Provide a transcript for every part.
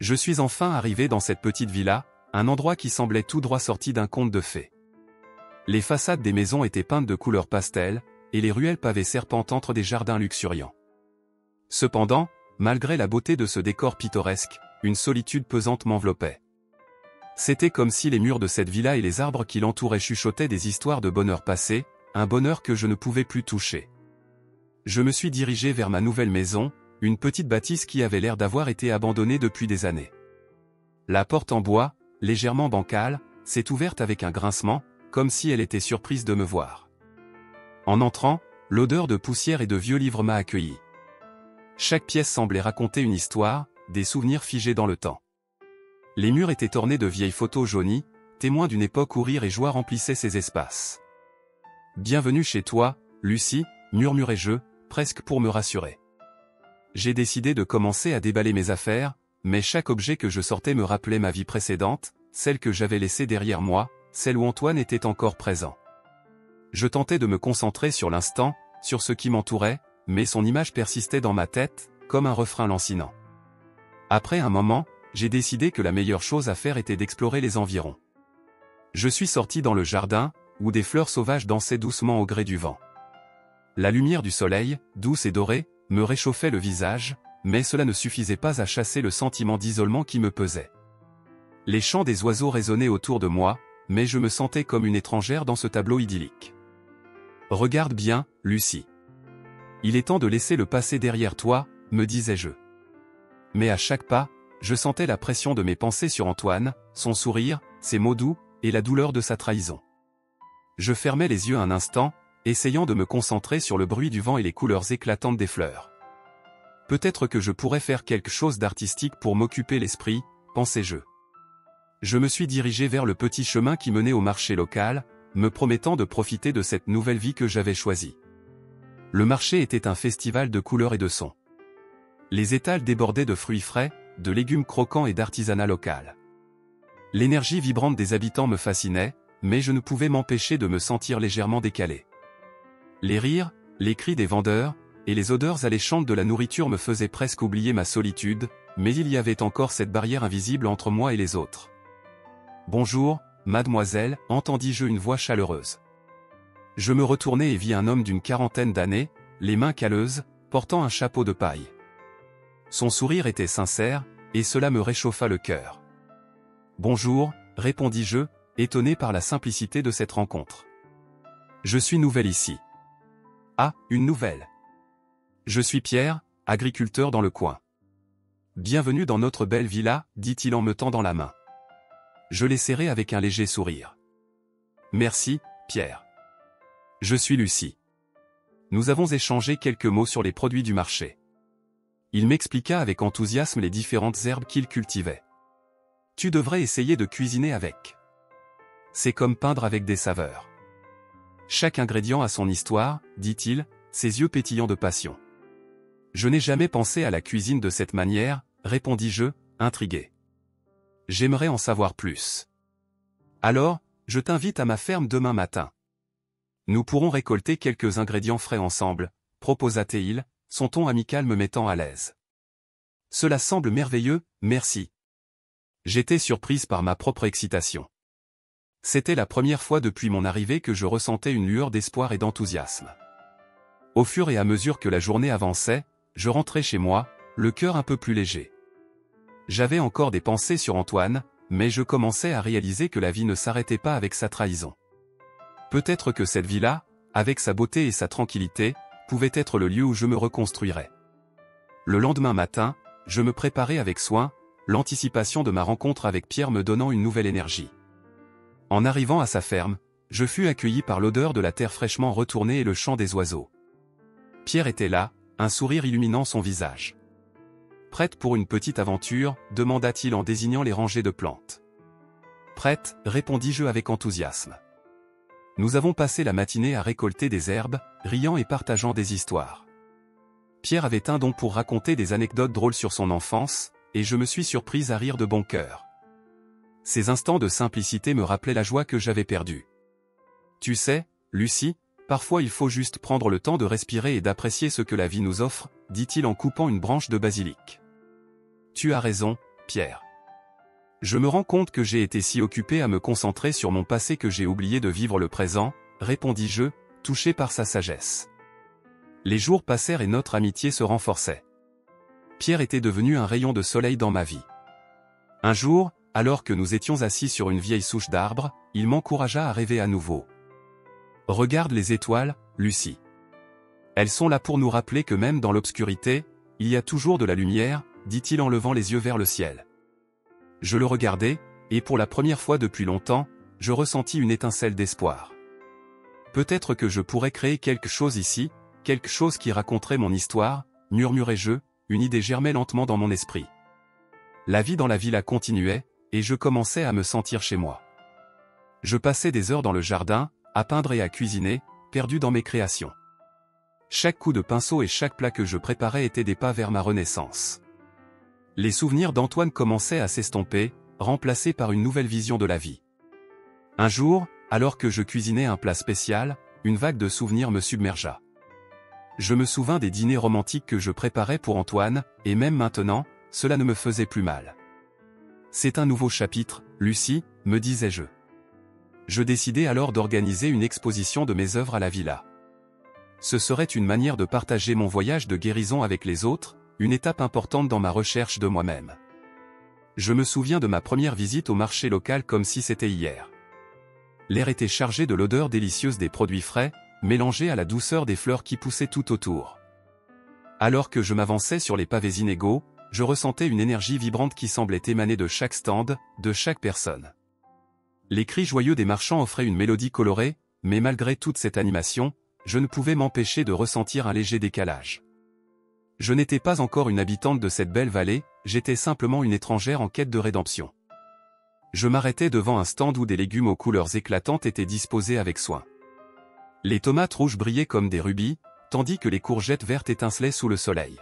Je suis enfin arrivé dans cette petite villa, un endroit qui semblait tout droit sorti d'un conte de fées. Les façades des maisons étaient peintes de couleurs pastel, et les ruelles pavées serpentent entre des jardins luxuriants. Cependant, malgré la beauté de ce décor pittoresque, une solitude pesante m'enveloppait. C'était comme si les murs de cette villa et les arbres qui l'entouraient chuchotaient des histoires de bonheur passé, un bonheur que je ne pouvais plus toucher. Je me suis dirigé vers ma nouvelle maison, une petite bâtisse qui avait l'air d'avoir été abandonnée depuis des années. La porte en bois, légèrement bancale, s'est ouverte avec un grincement, comme si elle était surprise de me voir. En entrant, l'odeur de poussière et de vieux livres m'a accueilli. Chaque pièce semblait raconter une histoire, des souvenirs figés dans le temps. Les murs étaient ornés de vieilles photos jaunies, témoins d'une époque où rire et joie remplissaient ces espaces. « Bienvenue chez toi, Lucie », murmurai-je, presque pour me rassurer. J'ai décidé de commencer à déballer mes affaires, mais chaque objet que je sortais me rappelait ma vie précédente, celle que j'avais laissée derrière moi, celle où Antoine était encore présent. Je tentais de me concentrer sur l'instant, sur ce qui m'entourait, mais son image persistait dans ma tête, comme un refrain lancinant. Après un moment, j'ai décidé que la meilleure chose à faire était d'explorer les environs. Je suis sorti dans le jardin, où des fleurs sauvages dansaient doucement au gré du vent. La lumière du soleil, douce et dorée, me réchauffait le visage, mais cela ne suffisait pas à chasser le sentiment d'isolement qui me pesait. Les chants des oiseaux résonnaient autour de moi, mais je me sentais comme une étrangère dans ce tableau idyllique. « Regarde bien, Lucie. Il est temps de laisser le passé derrière toi, » me disais-je. Mais à chaque pas, je sentais la pression de mes pensées sur Antoine, son sourire, ses mots doux, et la douleur de sa trahison. Je fermais les yeux un instant, essayant de me concentrer sur le bruit du vent et les couleurs éclatantes des fleurs. Peut-être que je pourrais faire quelque chose d'artistique pour m'occuper l'esprit, pensais-je. Je me suis dirigé vers le petit chemin qui menait au marché local, me promettant de profiter de cette nouvelle vie que j'avais choisie. Le marché était un festival de couleurs et de sons. Les étals débordaient de fruits frais, de légumes croquants et d'artisanat local. L'énergie vibrante des habitants me fascinait, mais je ne pouvais m'empêcher de me sentir légèrement décalé. Les rires, les cris des vendeurs, et les odeurs alléchantes de la nourriture me faisaient presque oublier ma solitude, mais il y avait encore cette barrière invisible entre moi et les autres. « Bonjour, mademoiselle », entendis-je une voix chaleureuse. Je me retournai et vis un homme d'une quarantaine d'années, les mains calleuses, portant un chapeau de paille. Son sourire était sincère, et cela me réchauffa le cœur. « Bonjour », répondis-je, étonné par la simplicité de cette rencontre. « Je suis nouvelle ici. »« Ah, une nouvelle. Je suis Pierre, agriculteur dans le coin. »« Bienvenue dans notre belle villa, » dit-il en me tendant la main. Je l'ai serré avec un léger sourire. « Merci, Pierre. Je suis Lucie. » Nous avons échangé quelques mots sur les produits du marché. Il m'expliqua avec enthousiasme les différentes herbes qu'il cultivait. « Tu devrais essayer de cuisiner avec. C'est comme peindre avec des saveurs. Chaque ingrédient a son histoire, dit-il, ses yeux pétillants de passion. » Je n'ai jamais pensé à la cuisine de cette manière, répondis-je, intrigué. J'aimerais en savoir plus. Alors, je t'invite à ma ferme demain matin. Nous pourrons récolter quelques ingrédients frais ensemble, proposa-t-il, son ton amical me mettant à l'aise. Cela semble merveilleux, merci. J'étais surprise par ma propre excitation. C'était la première fois depuis mon arrivée que je ressentais une lueur d'espoir et d'enthousiasme. Au fur et à mesure que la journée avançait, je rentrais chez moi, le cœur un peu plus léger. J'avais encore des pensées sur Antoine, mais je commençais à réaliser que la vie ne s'arrêtait pas avec sa trahison. Peut-être que cette vie-là, avec sa beauté et sa tranquillité, pouvait être le lieu où je me reconstruirais. Le lendemain matin, je me préparais avec soin, l'anticipation de ma rencontre avec Pierre me donnant une nouvelle énergie. En arrivant à sa ferme, je fus accueilli par l'odeur de la terre fraîchement retournée et le chant des oiseaux. Pierre était là, un sourire illuminant son visage. « Prête pour une petite aventure ?» demanda-t-il en désignant les rangées de plantes. « Prête » répondis-je avec enthousiasme. Nous avons passé la matinée à récolter des herbes, riant et partageant des histoires. Pierre avait un don pour raconter des anecdotes drôles sur son enfance, et je me suis surprise à rire de bon cœur. Ces instants de simplicité me rappelaient la joie que j'avais perdue. « Tu sais, Lucie, parfois il faut juste prendre le temps de respirer et d'apprécier ce que la vie nous offre, » dit-il en coupant une branche de basilic. « Tu as raison, Pierre. Je me rends compte que j'ai été si occupé à me concentrer sur mon passé que j'ai oublié de vivre le présent, répondis-je, touché par sa sagesse. Les jours passèrent et notre amitié se renforçait. Pierre était devenu un rayon de soleil dans ma vie. Un jour, alors que nous étions assis sur une vieille souche d'arbre, il m'encouragea à rêver à nouveau. « Regarde les étoiles, Lucie. Elles sont là pour nous rappeler que même dans l'obscurité, il y a toujours de la lumière, dit-il en levant les yeux vers le ciel. » Je le regardai, et pour la première fois depuis longtemps, je ressentis une étincelle d'espoir. Peut-être que je pourrais créer quelque chose ici, quelque chose qui raconterait mon histoire, murmurai-je, une idée germait lentement dans mon esprit. La vie dans la villa continuait, et je commençais à me sentir chez moi. Je passais des heures dans le jardin, à peindre et à cuisiner, perdu dans mes créations. Chaque coup de pinceau et chaque plat que je préparais étaient des pas vers ma renaissance. Les souvenirs d'Antoine commençaient à s'estomper, remplacés par une nouvelle vision de la vie. Un jour, alors que je cuisinais un plat spécial, une vague de souvenirs me submergea. Je me souvins des dîners romantiques que je préparais pour Antoine, et même maintenant, cela ne me faisait plus mal. C'est un nouveau chapitre, Lucie, me disais-je. Je décidai alors d'organiser une exposition de mes œuvres à la villa. Ce serait une manière de partager mon voyage de guérison avec les autres, une étape importante dans ma recherche de moi-même. Je me souviens de ma première visite au marché local comme si c'était hier. L'air était chargé de l'odeur délicieuse des produits frais, mélangée à la douceur des fleurs qui poussaient tout autour. Alors que je m'avançais sur les pavés inégaux, je ressentais une énergie vibrante qui semblait émaner de chaque stand, de chaque personne. Les cris joyeux des marchands offraient une mélodie colorée, mais malgré toute cette animation, je ne pouvais m'empêcher de ressentir un léger décalage. Je n'étais pas encore une habitante de cette belle vallée, j'étais simplement une étrangère en quête de rédemption. Je m'arrêtais devant un stand où des légumes aux couleurs éclatantes étaient disposés avec soin. Les tomates rouges brillaient comme des rubis, tandis que les courgettes vertes étincelaient sous le soleil.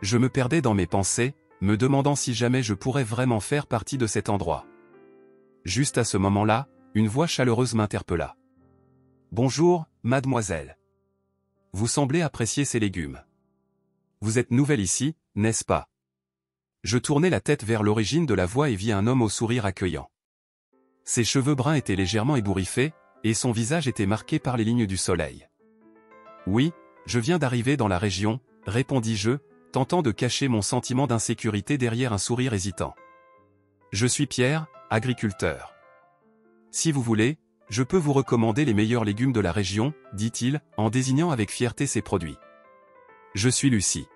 Je me perdais dans mes pensées, me demandant si jamais je pourrais vraiment faire partie de cet endroit. Juste à ce moment-là, une voix chaleureuse m'interpella. « Bonjour, mademoiselle. Vous semblez apprécier ces légumes. Vous êtes nouvelle ici, n'est-ce pas ?» Je tournai la tête vers l'origine de la voix et vis un homme au sourire accueillant. Ses cheveux bruns étaient légèrement ébouriffés, et son visage était marqué par les lignes du soleil. « Oui, je viens d'arriver dans la région, » répondis-je, tentant de cacher mon sentiment d'insécurité derrière un sourire hésitant. « Je suis Pierre, agriculteur. Si vous voulez, je peux vous recommander les meilleurs légumes de la région, » dit-il, en désignant avec fierté ses produits. « Je suis Lucie.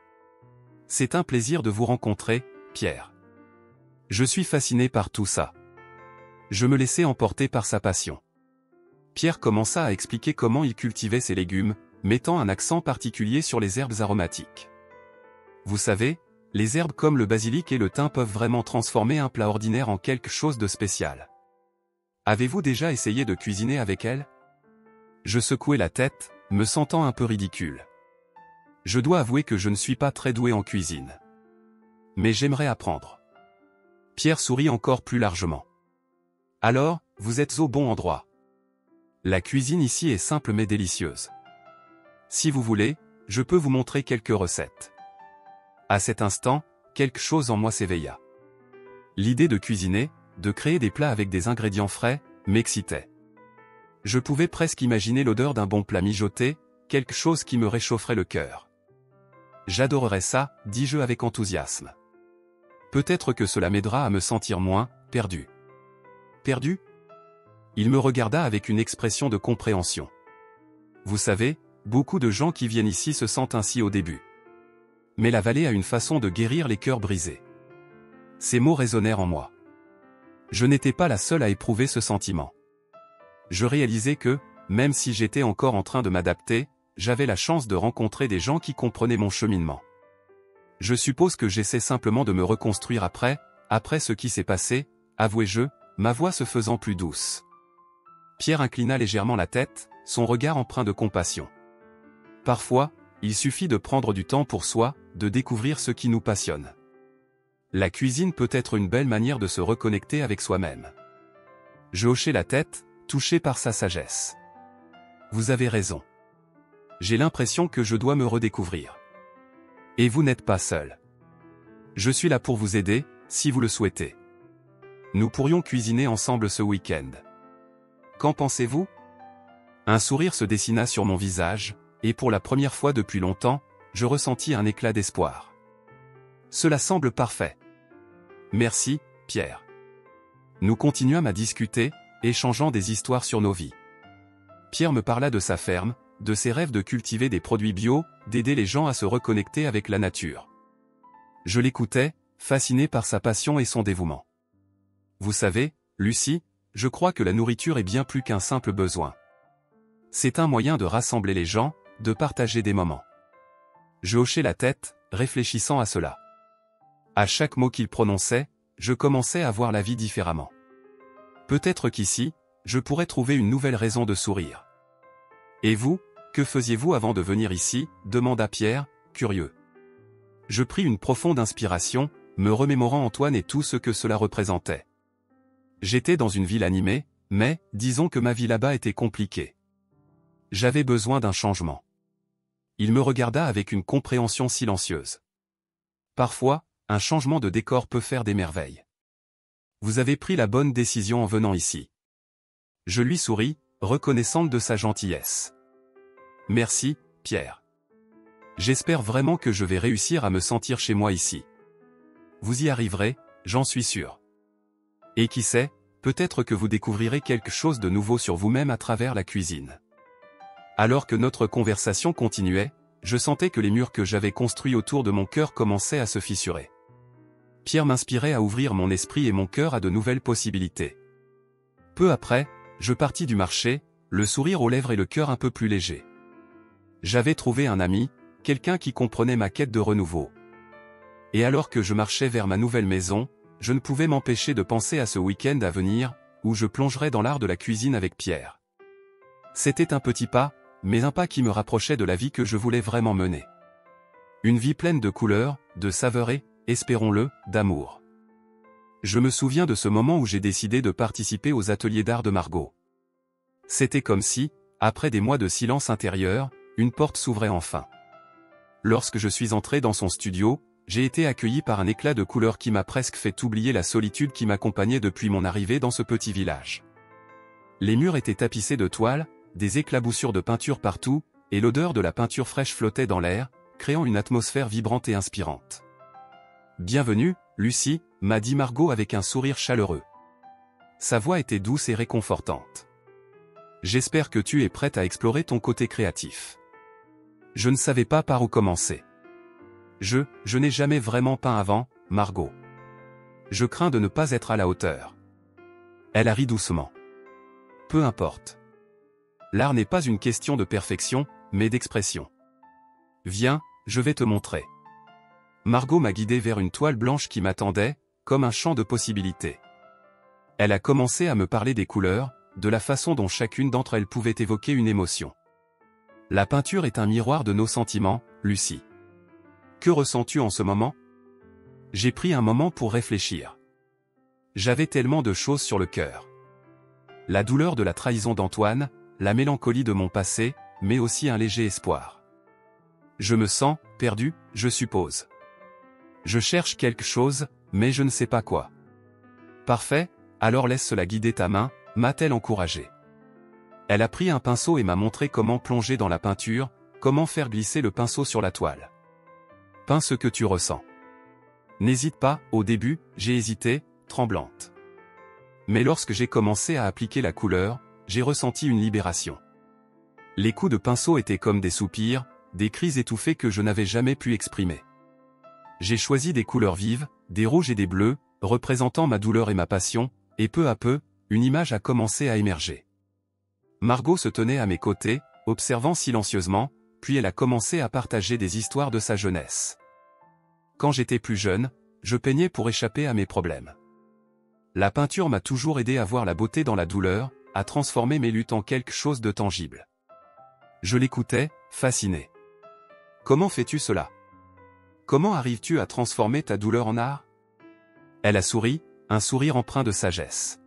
C'est un plaisir de vous rencontrer, Pierre. Je suis fasciné par tout ça. » Je me laissai emporter par sa passion. Pierre commença à expliquer comment il cultivait ses légumes, mettant un accent particulier sur les herbes aromatiques. Vous savez, les herbes comme le basilic et le thym peuvent vraiment transformer un plat ordinaire en quelque chose de spécial. Avez-vous déjà essayé de cuisiner avec elles? Je secouai la tête, me sentant un peu ridicule. Je dois avouer que je ne suis pas très doué en cuisine. Mais j'aimerais apprendre. Pierre sourit encore plus largement. Alors, vous êtes au bon endroit. La cuisine ici est simple mais délicieuse. Si vous voulez, je peux vous montrer quelques recettes. À cet instant, quelque chose en moi s'éveilla. L'idée de cuisiner, de créer des plats avec des ingrédients frais, m'excitait. Je pouvais presque imaginer l'odeur d'un bon plat mijoté, quelque chose qui me réchaufferait le cœur. J'adorerais ça, dis-je avec enthousiasme. Peut-être que cela m'aidera à me sentir moins perdu. Perdu? Il me regarda avec une expression de compréhension. Vous savez, beaucoup de gens qui viennent ici se sentent ainsi au début. Mais la vallée a une façon de guérir les cœurs brisés. Ces mots résonnèrent en moi. Je n'étais pas la seule à éprouver ce sentiment. Je réalisais que, même si j'étais encore en train de m'adapter, j'avais la chance de rencontrer des gens qui comprenaient mon cheminement. Je suppose que j'essaie simplement de me reconstruire après ce qui s'est passé, avouai-je, ma voix se faisant plus douce. Pierre inclina légèrement la tête, son regard empreint de compassion. Parfois, il suffit de prendre du temps pour soi, de découvrir ce qui nous passionne. La cuisine peut être une belle manière de se reconnecter avec soi-même. Je hochai la tête, touché par sa sagesse. Vous avez raison. J'ai l'impression que je dois me redécouvrir. Et vous n'êtes pas seul. Je suis là pour vous aider, si vous le souhaitez. Nous pourrions cuisiner ensemble ce week-end. Qu'en pensez-vous? Un sourire se dessina sur mon visage, et pour la première fois depuis longtemps, je ressentis un éclat d'espoir. Cela semble parfait. Merci, Pierre. Nous continuâmes à discuter, échangeant des histoires sur nos vies. Pierre me parla de sa ferme, de ses rêves de cultiver des produits bio, d'aider les gens à se reconnecter avec la nature. Je l'écoutais, fasciné par sa passion et son dévouement. Vous savez, Lucie, je crois que la nourriture est bien plus qu'un simple besoin. C'est un moyen de rassembler les gens, de partager des moments. Je hochai la tête, réfléchissant à cela. À chaque mot qu'il prononçait, je commençais à voir la vie différemment. Peut-être qu'ici, je pourrais trouver une nouvelle raison de sourire. Et vous, que faisiez-vous avant de venir ici? Demanda Pierre, curieux. Je pris une profonde inspiration, me remémorant Antoine et tout ce que cela représentait. J'étais dans une ville animée, mais, disons que ma vie là-bas était compliquée. J'avais besoin d'un changement. Il me regarda avec une compréhension silencieuse. Parfois, un changement de décor peut faire des merveilles. Vous avez pris la bonne décision en venant ici. Je lui souris, reconnaissante de sa gentillesse. Merci, Pierre. J'espère vraiment que je vais réussir à me sentir chez moi ici. Vous y arriverez, j'en suis sûr. Et qui sait, peut-être que vous découvrirez quelque chose de nouveau sur vous-même à travers la cuisine. Alors que notre conversation continuait, je sentais que les murs que j'avais construits autour de mon cœur commençaient à se fissurer. Pierre m'inspirait à ouvrir mon esprit et mon cœur à de nouvelles possibilités. Peu après, je partis du marché, le sourire aux lèvres et le cœur un peu plus léger. J'avais trouvé un ami, quelqu'un qui comprenait ma quête de renouveau. Et alors que je marchais vers ma nouvelle maison, je ne pouvais m'empêcher de penser à ce week-end à venir, où je plongerais dans l'art de la cuisine avec Pierre. C'était un petit pas, mais un pas qui me rapprochait de la vie que je voulais vraiment mener. Une vie pleine de couleurs, de saveurs et, espérons-le, d'amour. Je me souviens de ce moment où j'ai décidé de participer aux ateliers d'art de Margot. C'était comme si, après des mois de silence intérieur, une porte s'ouvrait enfin. Lorsque je suis entré dans son studio, j'ai été accueilli par un éclat de couleurs qui m'a presque fait oublier la solitude qui m'accompagnait depuis mon arrivée dans ce petit village. Les murs étaient tapissés de toiles, des éclaboussures de peinture partout, et l'odeur de la peinture fraîche flottait dans l'air, créant une atmosphère vibrante et inspirante. « Bienvenue, Lucie », m'a dit Margot avec un sourire chaleureux. Sa voix était douce et réconfortante. « J'espère que tu es prête à explorer ton côté créatif. » Je ne savais pas par où commencer. Je n'ai jamais vraiment peint avant, Margot. Je crains de ne pas être à la hauteur. Elle a ri doucement. Peu importe. L'art n'est pas une question de perfection, mais d'expression. Viens, je vais te montrer. Margot m'a guidé vers une toile blanche qui m'attendait, comme un champ de possibilités. Elle a commencé à me parler des couleurs, de la façon dont chacune d'entre elles pouvait évoquer une émotion. La peinture est un miroir de nos sentiments, Lucie. Que ressens-tu en ce moment? J'ai pris un moment pour réfléchir. J'avais tellement de choses sur le cœur. La douleur de la trahison d'Antoine, la mélancolie de mon passé, mais aussi un léger espoir. Je me sens perdu, je suppose. Je cherche quelque chose, mais je ne sais pas quoi. Parfait, alors laisse cela guider ta main, m'a-t-elle encouragé. Elle a pris un pinceau et m'a montré comment plonger dans la peinture, comment faire glisser le pinceau sur la toile. Peins ce que tu ressens. N'hésite pas, au début, j'ai hésité, tremblante. Mais lorsque j'ai commencé à appliquer la couleur, j'ai ressenti une libération. Les coups de pinceau étaient comme des soupirs, des cris étouffés que je n'avais jamais pu exprimer. J'ai choisi des couleurs vives, des rouges et des bleus, représentant ma douleur et ma passion, et peu à peu, une image a commencé à émerger. Margot se tenait à mes côtés, observant silencieusement, puis elle a commencé à partager des histoires de sa jeunesse. Quand j'étais plus jeune, je peignais pour échapper à mes problèmes. La peinture m'a toujours aidé à voir la beauté dans la douleur, à transformer mes luttes en quelque chose de tangible. Je l'écoutais, fasciné. Comment fais-tu cela? Comment arrives-tu à transformer ta douleur en art? Elle a souri, un sourire empreint de sagesse.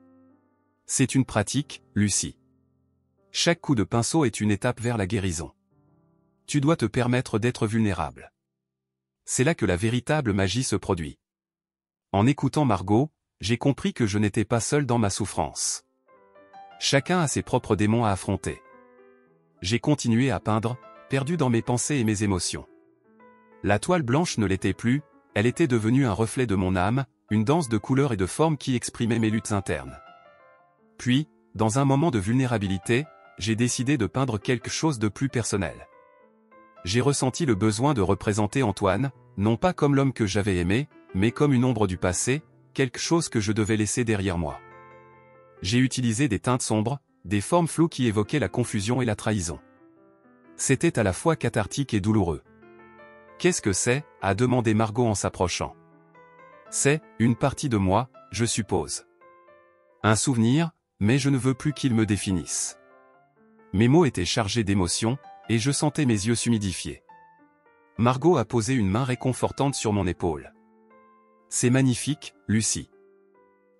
C'est une pratique, Lucie. Chaque coup de pinceau est une étape vers la guérison. Tu dois te permettre d'être vulnérable. C'est là que la véritable magie se produit. En écoutant Margot, j'ai compris que je n'étais pas seul dans ma souffrance. Chacun a ses propres démons à affronter. J'ai continué à peindre, perdu dans mes pensées et mes émotions. La toile blanche ne l'était plus, elle était devenue un reflet de mon âme, une danse de couleurs et de formes qui exprimait mes luttes internes. Puis, dans un moment de vulnérabilité, j'ai décidé de peindre quelque chose de plus personnel. J'ai ressenti le besoin de représenter Antoine, non pas comme l'homme que j'avais aimé, mais comme une ombre du passé, quelque chose que je devais laisser derrière moi. J'ai utilisé des teintes sombres, des formes floues qui évoquaient la confusion et la trahison. C'était à la fois cathartique et douloureux. « Qu'est-ce que c'est ?» a demandé Margot en s'approchant. « C'est une partie de moi, je suppose. Un souvenir, mais je ne veux plus qu'il me définisse. » Mes mots étaient chargés d'émotion, et je sentais mes yeux s'humidifier. Margot a posé une main réconfortante sur mon épaule. « C'est magnifique, Lucie.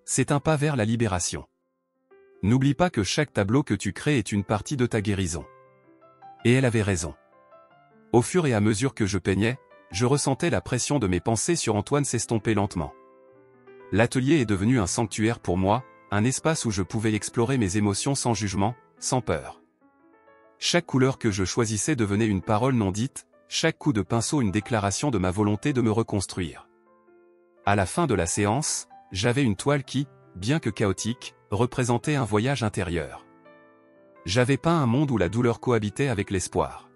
C'est un pas vers la libération. N'oublie pas que chaque tableau que tu crées est une partie de ta guérison. » Et elle avait raison. Au fur et à mesure que je peignais, je ressentais la pression de mes pensées sur Antoine s'estomper lentement. L'atelier est devenu un sanctuaire pour moi, un espace où je pouvais explorer mes émotions sans jugement, sans peur. Chaque couleur que je choisissais devenait une parole non dite, chaque coup de pinceau une déclaration de ma volonté de me reconstruire. À la fin de la séance, j'avais une toile qui, bien que chaotique, représentait un voyage intérieur. J'avais peint un monde où la douleur cohabitait avec l'espoir.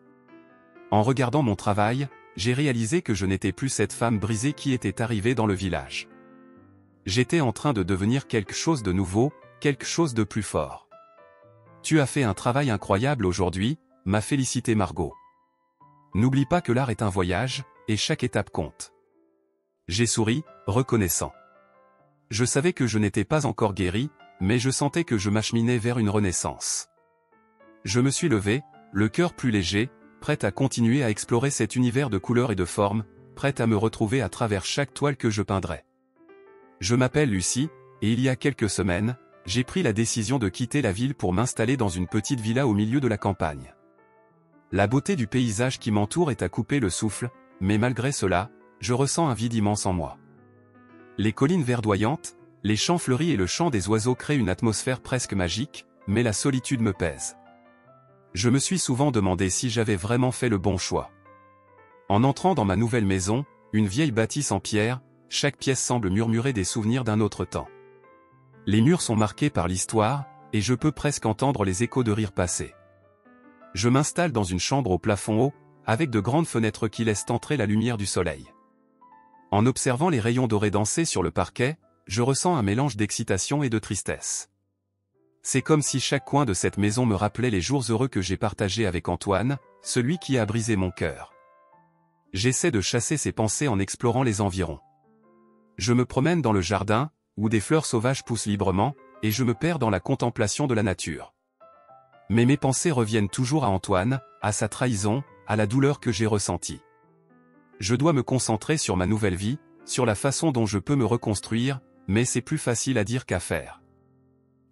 En regardant mon travail, j'ai réalisé que je n'étais plus cette femme brisée qui était arrivée dans le village. J'étais en train de devenir quelque chose de nouveau, quelque chose de plus fort. « Tu as fait un travail incroyable aujourd'hui », m'a félicité Margot. « N'oublie pas que l'art est un voyage, et chaque étape compte. » J'ai souri, reconnaissant. Je savais que je n'étais pas encore guéri, mais je sentais que je m'acheminais vers une renaissance. Je me suis levé, le cœur plus léger, prête à continuer à explorer cet univers de couleurs et de formes, prête à me retrouver à travers chaque toile que je peindrai. Je m'appelle Lucie, et il y a quelques semaines, j'ai pris la décision de quitter la ville pour m'installer dans une petite villa au milieu de la campagne. La beauté du paysage qui m'entoure est à couper le souffle, mais malgré cela, je ressens un vide immense en moi. Les collines verdoyantes, les champs fleuris et le chant des oiseaux créent une atmosphère presque magique, mais la solitude me pèse. Je me suis souvent demandé si j'avais vraiment fait le bon choix. En entrant dans ma nouvelle maison, une vieille bâtisse en pierre, chaque pièce semble murmurer des souvenirs d'un autre temps. Les murs sont marqués par l'histoire, et je peux presque entendre les échos de rires passés. Je m'installe dans une chambre au plafond haut, avec de grandes fenêtres qui laissent entrer la lumière du soleil. En observant les rayons dorés danser sur le parquet, je ressens un mélange d'excitation et de tristesse. C'est comme si chaque coin de cette maison me rappelait les jours heureux que j'ai partagés avec Antoine, celui qui a brisé mon cœur. J'essaie de chasser ces pensées en explorant les environs. Je me promène dans le jardin, où des fleurs sauvages poussent librement, et je me perds dans la contemplation de la nature. Mais mes pensées reviennent toujours à Antoine, à sa trahison, à la douleur que j'ai ressentie. Je dois me concentrer sur ma nouvelle vie, sur la façon dont je peux me reconstruire, mais c'est plus facile à dire qu'à faire.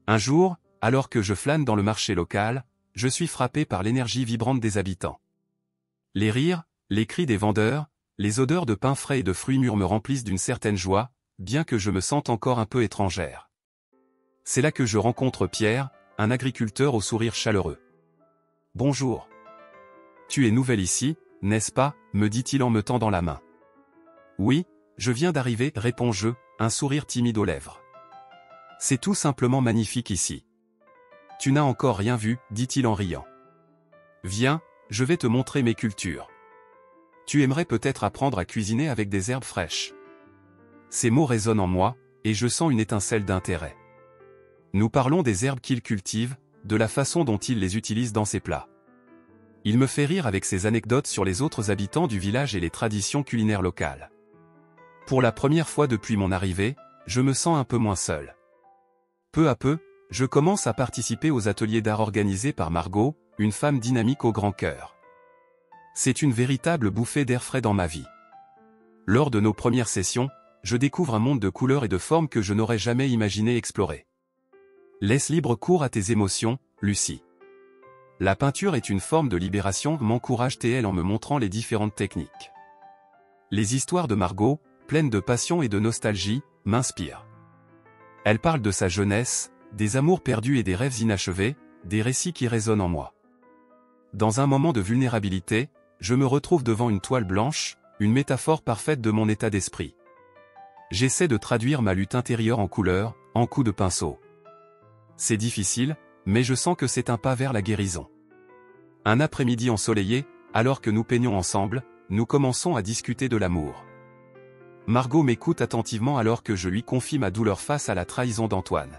Un jour, alors que je flâne dans le marché local, je suis frappé par l'énergie vibrante des habitants. Les rires, les cris des vendeurs, les odeurs de pain frais et de fruits mûrs me remplissent d'une certaine joie, bien que je me sente encore un peu étrangère. C'est là que je rencontre Pierre, un agriculteur au sourire chaleureux. « Bonjour. Tu es nouvelle ici, n'est-ce pas ?» me dit-il en me tendant la main. « Oui, je viens d'arriver » réponds-je, un sourire timide aux lèvres. « C'est tout simplement magnifique ici. »« Tu n'as encore rien vu » dit-il en riant. « Viens, je vais te montrer mes cultures. Tu aimerais peut-être apprendre à cuisiner avec des herbes fraîches. » Ces mots résonnent en moi, et je sens une étincelle d'intérêt. Nous parlons des herbes qu'il cultive, de la façon dont il les utilise dans ses plats. Il me fait rire avec ses anecdotes sur les autres habitants du village et les traditions culinaires locales. Pour la première fois depuis mon arrivée, je me sens un peu moins seul. Peu à peu, je commence à participer aux ateliers d'art organisés par Margot, une femme dynamique au grand cœur. C'est une véritable bouffée d'air frais dans ma vie. Lors de nos premières sessions, je découvre un monde de couleurs et de formes que je n'aurais jamais imaginé explorer. Laisse libre cours à tes émotions, Lucie. La peinture est une forme de libération, m'encourage-t-elle en me montrant les différentes techniques. Les histoires de Margot, pleines de passion et de nostalgie, m'inspire. Elle parle de sa jeunesse, des amours perdus et des rêves inachevés, des récits qui résonnent en moi. Dans un moment de vulnérabilité, je me retrouve devant une toile blanche, une métaphore parfaite de mon état d'esprit. J'essaie de traduire ma lutte intérieure en couleurs, en coups de pinceau. C'est difficile, mais je sens que c'est un pas vers la guérison. Un après-midi ensoleillé, alors que nous peignons ensemble, nous commençons à discuter de l'amour. Margot m'écoute attentivement alors que je lui confie ma douleur face à la trahison d'Antoine.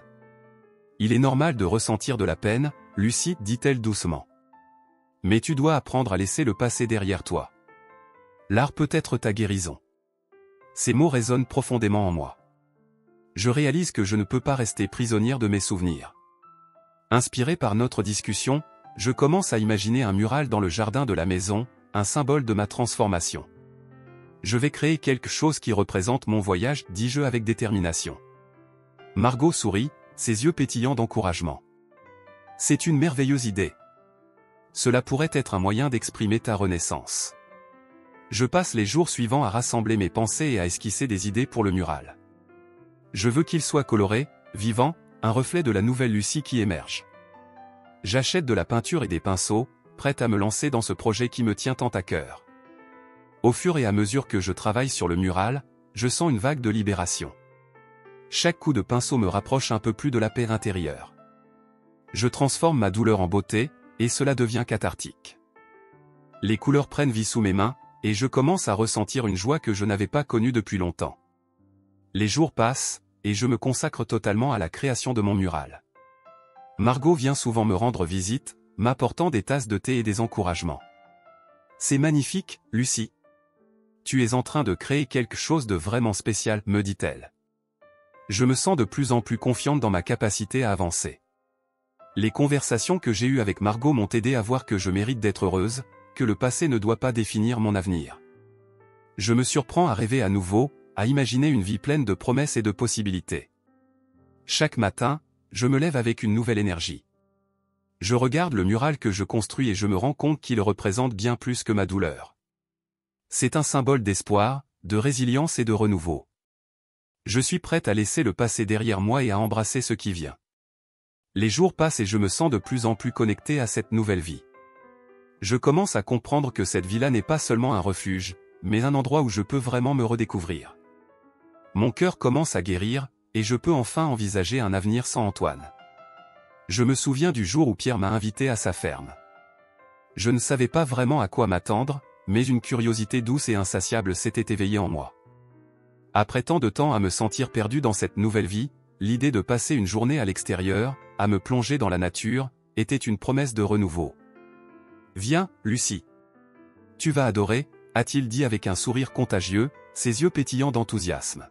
Il est normal de ressentir de la peine, Lucie, dit-elle doucement. Mais tu dois apprendre à laisser le passé derrière toi. L'art peut être ta guérison. Ces mots résonnent profondément en moi. Je réalise que je ne peux pas rester prisonnière de mes souvenirs. Inspiré par notre discussion, je commence à imaginer un mural dans le jardin de la maison, un symbole de ma transformation. Je vais créer quelque chose qui représente mon voyage, dis-je avec détermination. Margot sourit, ses yeux pétillants d'encouragement. C'est une merveilleuse idée. Cela pourrait être un moyen d'exprimer ta renaissance. Je passe les jours suivants à rassembler mes pensées et à esquisser des idées pour le mural. Je veux qu'il soit coloré, vivant, un reflet de la nouvelle Lucie qui émerge. J'achète de la peinture et des pinceaux, prête à me lancer dans ce projet qui me tient tant à cœur. Au fur et à mesure que je travaille sur le mural, je sens une vague de libération. Chaque coup de pinceau me rapproche un peu plus de la paix intérieure. Je transforme ma douleur en beauté, et cela devient cathartique. Les couleurs prennent vie sous mes mains, et je commence à ressentir une joie que je n'avais pas connue depuis longtemps. Les jours passent, et je me consacre totalement à la création de mon mural. Margot vient souvent me rendre visite, m'apportant des tasses de thé et des encouragements. C'est magnifique, Lucie. Tu es en train de créer quelque chose de vraiment spécial, me dit-elle. Je me sens de plus en plus confiante dans ma capacité à avancer. Les conversations que j'ai eues avec Margot m'ont aidé à voir que je mérite d'être heureuse, que le passé ne doit pas définir mon avenir. Je me surprends à rêver à nouveau, à imaginer une vie pleine de promesses et de possibilités. Chaque matin, je me lève avec une nouvelle énergie. Je regarde le mural que je construis et je me rends compte qu'il représente bien plus que ma douleur. C'est un symbole d'espoir, de résilience et de renouveau. Je suis prête à laisser le passé derrière moi et à embrasser ce qui vient. Les jours passent et je me sens de plus en plus connecté à cette nouvelle vie. Je commence à comprendre que cette villa n'est pas seulement un refuge, mais un endroit où je peux vraiment me redécouvrir. Mon cœur commence à guérir, et je peux enfin envisager un avenir sans Antoine. Je me souviens du jour où Pierre m'a invité à sa ferme. Je ne savais pas vraiment à quoi m'attendre, mais une curiosité douce et insatiable s'était éveillée en moi. Après tant de temps à me sentir perdu dans cette nouvelle vie, l'idée de passer une journée à l'extérieur, à me plonger dans la nature, était une promesse de renouveau. « Viens, Lucie. Tu vas adorer », a-t-il dit avec un sourire contagieux, ses yeux pétillants d'enthousiasme.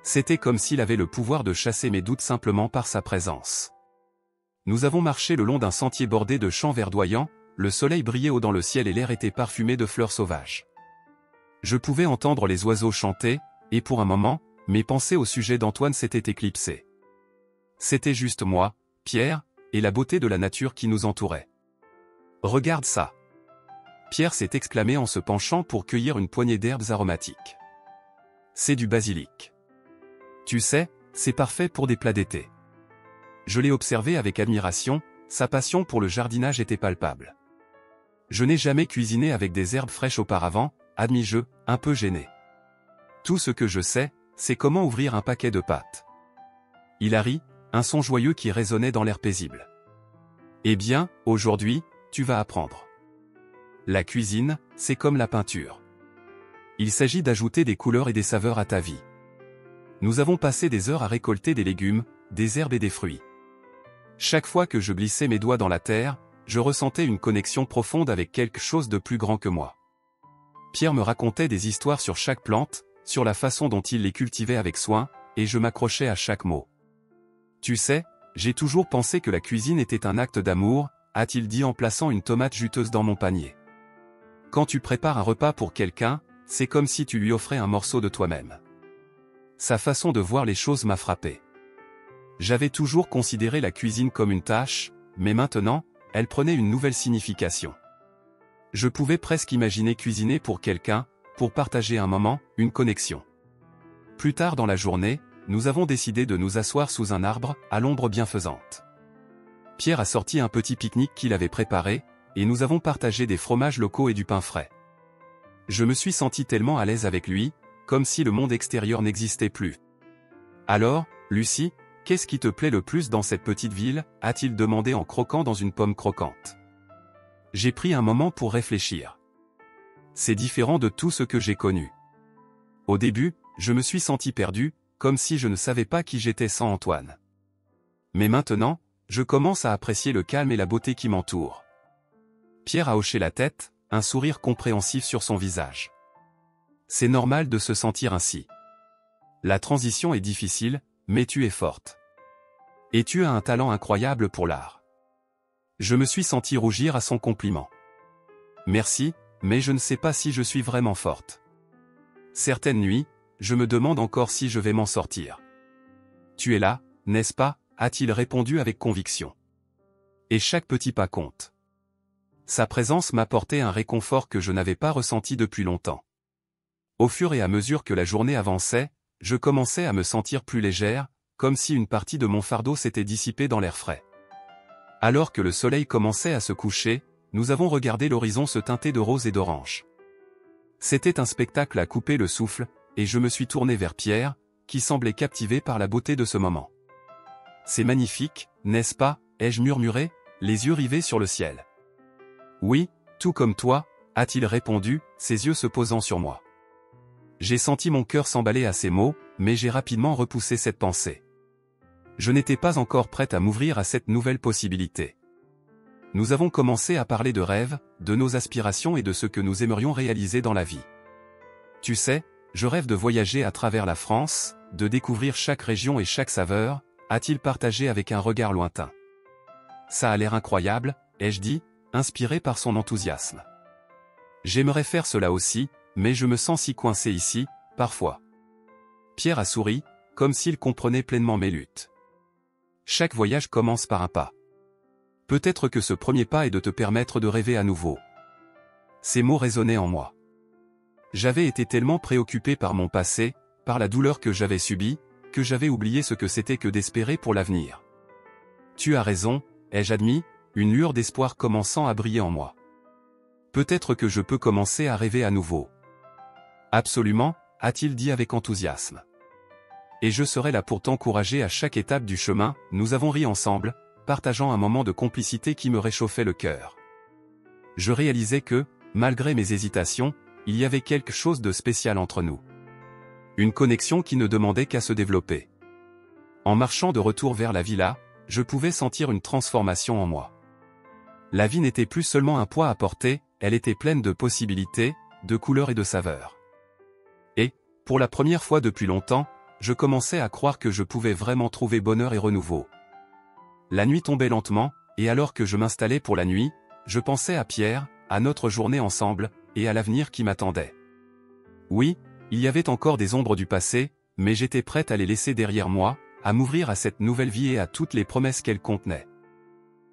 C'était comme s'il avait le pouvoir de chasser mes doutes simplement par sa présence. Nous avons marché le long d'un sentier bordé de champs verdoyants, le soleil brillait haut dans le ciel et l'air était parfumé de fleurs sauvages. Je pouvais entendre les oiseaux chanter, et pour un moment, mes pensées au sujet d'Antoine s'étaient éclipsées. C'était juste moi, Pierre, et la beauté de la nature qui nous entourait. « Regarde ça !» Pierre s'est exclamé en se penchant pour cueillir une poignée d'herbes aromatiques. « C'est du basilic. Tu sais, c'est parfait pour des plats d'été. » Je l'ai observé avec admiration, sa passion pour le jardinage était palpable. « Je n'ai jamais cuisiné avec des herbes fraîches auparavant, » admis-je, un peu gêné. « Tout ce que je sais, c'est comment ouvrir un paquet de pâtes. » Il a ri, un son joyeux qui résonnait dans l'air paisible. « Eh bien, aujourd'hui, tu vas apprendre. La cuisine, c'est comme la peinture. Il s'agit d'ajouter des couleurs et des saveurs à ta vie. Nous avons passé des heures à récolter des légumes, des herbes et des fruits. Chaque fois que je glissais mes doigts dans la terre, je ressentais une connexion profonde avec quelque chose de plus grand que moi. Pierre me racontait des histoires sur chaque plante, sur la façon dont il les cultivait avec soin, et je m'accrochais à chaque mot. « Tu sais, j'ai toujours pensé que la cuisine était un acte d'amour », a-t-il dit en plaçant une tomate juteuse dans mon panier. « Quand tu prépares un repas pour quelqu'un, c'est comme si tu lui offrais un morceau de toi-même. » Sa façon de voir les choses m'a frappé. J'avais toujours considéré la cuisine comme une tâche, mais maintenant, elle prenait une nouvelle signification. Je pouvais presque imaginer cuisiner pour quelqu'un, pour partager un moment, une connexion. Plus tard dans la journée, nous avons décidé de nous asseoir sous un arbre, à l'ombre bienfaisante. Pierre a sorti un petit pique-nique qu'il avait préparé, et nous avons partagé des fromages locaux et du pain frais. Je me suis senti tellement à l'aise avec lui, comme si le monde extérieur n'existait plus. Alors, Lucie, qu'est-ce qui te plaît le plus dans cette petite ville, a-t-il demandé en croquant dans une pomme croquante. J'ai pris un moment pour réfléchir. C'est différent de tout ce que j'ai connu. Au début, je me suis senti perdu, comme si je ne savais pas qui j'étais sans Antoine. Mais maintenant, je commence à apprécier le calme et la beauté qui m'entourent. Pierre a hoché la tête, un sourire compréhensif sur son visage. C'est normal de se sentir ainsi. La transition est difficile, mais tu es forte. Et tu as un talent incroyable pour l'art. Je me suis senti rougir à son compliment. Merci, mais je ne sais pas si je suis vraiment forte. Certaines nuits, je me demande encore si je vais m'en sortir. Tu es là, n'est-ce pas, a-t-il répondu avec conviction. Et chaque petit pas compte. Sa présence m'apportait un réconfort que je n'avais pas ressenti depuis longtemps. Au fur et à mesure que la journée avançait, je commençais à me sentir plus légère, comme si une partie de mon fardeau s'était dissipée dans l'air frais. Alors que le soleil commençait à se coucher, nous avons regardé l'horizon se teinter de rose et d'orange. C'était un spectacle à couper le souffle, et je me suis tourné vers Pierre, qui semblait captivé par la beauté de ce moment. C'est magnifique, n'est-ce pas, ai-je murmuré, les yeux rivés sur le ciel. Oui, tout comme toi, a-t-il répondu, ses yeux se posant sur moi. J'ai senti mon cœur s'emballer à ces mots, mais j'ai rapidement repoussé cette pensée. Je n'étais pas encore prête à m'ouvrir à cette nouvelle possibilité. Nous avons commencé à parler de rêves, de nos aspirations et de ce que nous aimerions réaliser dans la vie. Tu sais, je rêve de voyager à travers la France, de découvrir chaque région et chaque saveur, a-t-il partagé avec un regard lointain. Ça a l'air incroyable, ai-je dit, inspiré par son enthousiasme. J'aimerais faire cela aussi, mais je me sens si coincé ici, parfois. Pierre a souri, comme s'il comprenait pleinement mes luttes. Chaque voyage commence par un pas. Peut-être que ce premier pas est de te permettre de rêver à nouveau. Ces mots résonnaient en moi. J'avais été tellement préoccupé par mon passé, par la douleur que j'avais subie, que j'avais oublié ce que c'était que d'espérer pour l'avenir. Tu as raison, ai-je admis, une lueur d'espoir commençant à briller en moi. Peut-être que je peux commencer à rêver à nouveau. Absolument, a-t-il dit avec enthousiasme. Et je serai là pour t'encourager à chaque étape du chemin, nous avons ri ensemble, partageant un moment de complicité qui me réchauffait le cœur. Je réalisais que, malgré mes hésitations, il y avait quelque chose de spécial entre nous. Une connexion qui ne demandait qu'à se développer. En marchant de retour vers la villa, je pouvais sentir une transformation en moi. La vie n'était plus seulement un poids à porter, elle était pleine de possibilités, de couleurs et de saveurs. Et, pour la première fois depuis longtemps, je commençais à croire que je pouvais vraiment trouver bonheur et renouveau. La nuit tombait lentement, et alors que je m'installais pour la nuit, je pensais à Pierre, à notre journée ensemble, et à l'avenir qui m'attendait. Oui, il y avait encore des ombres du passé, mais j'étais prête à les laisser derrière moi, à m'ouvrir à cette nouvelle vie et à toutes les promesses qu'elle contenait.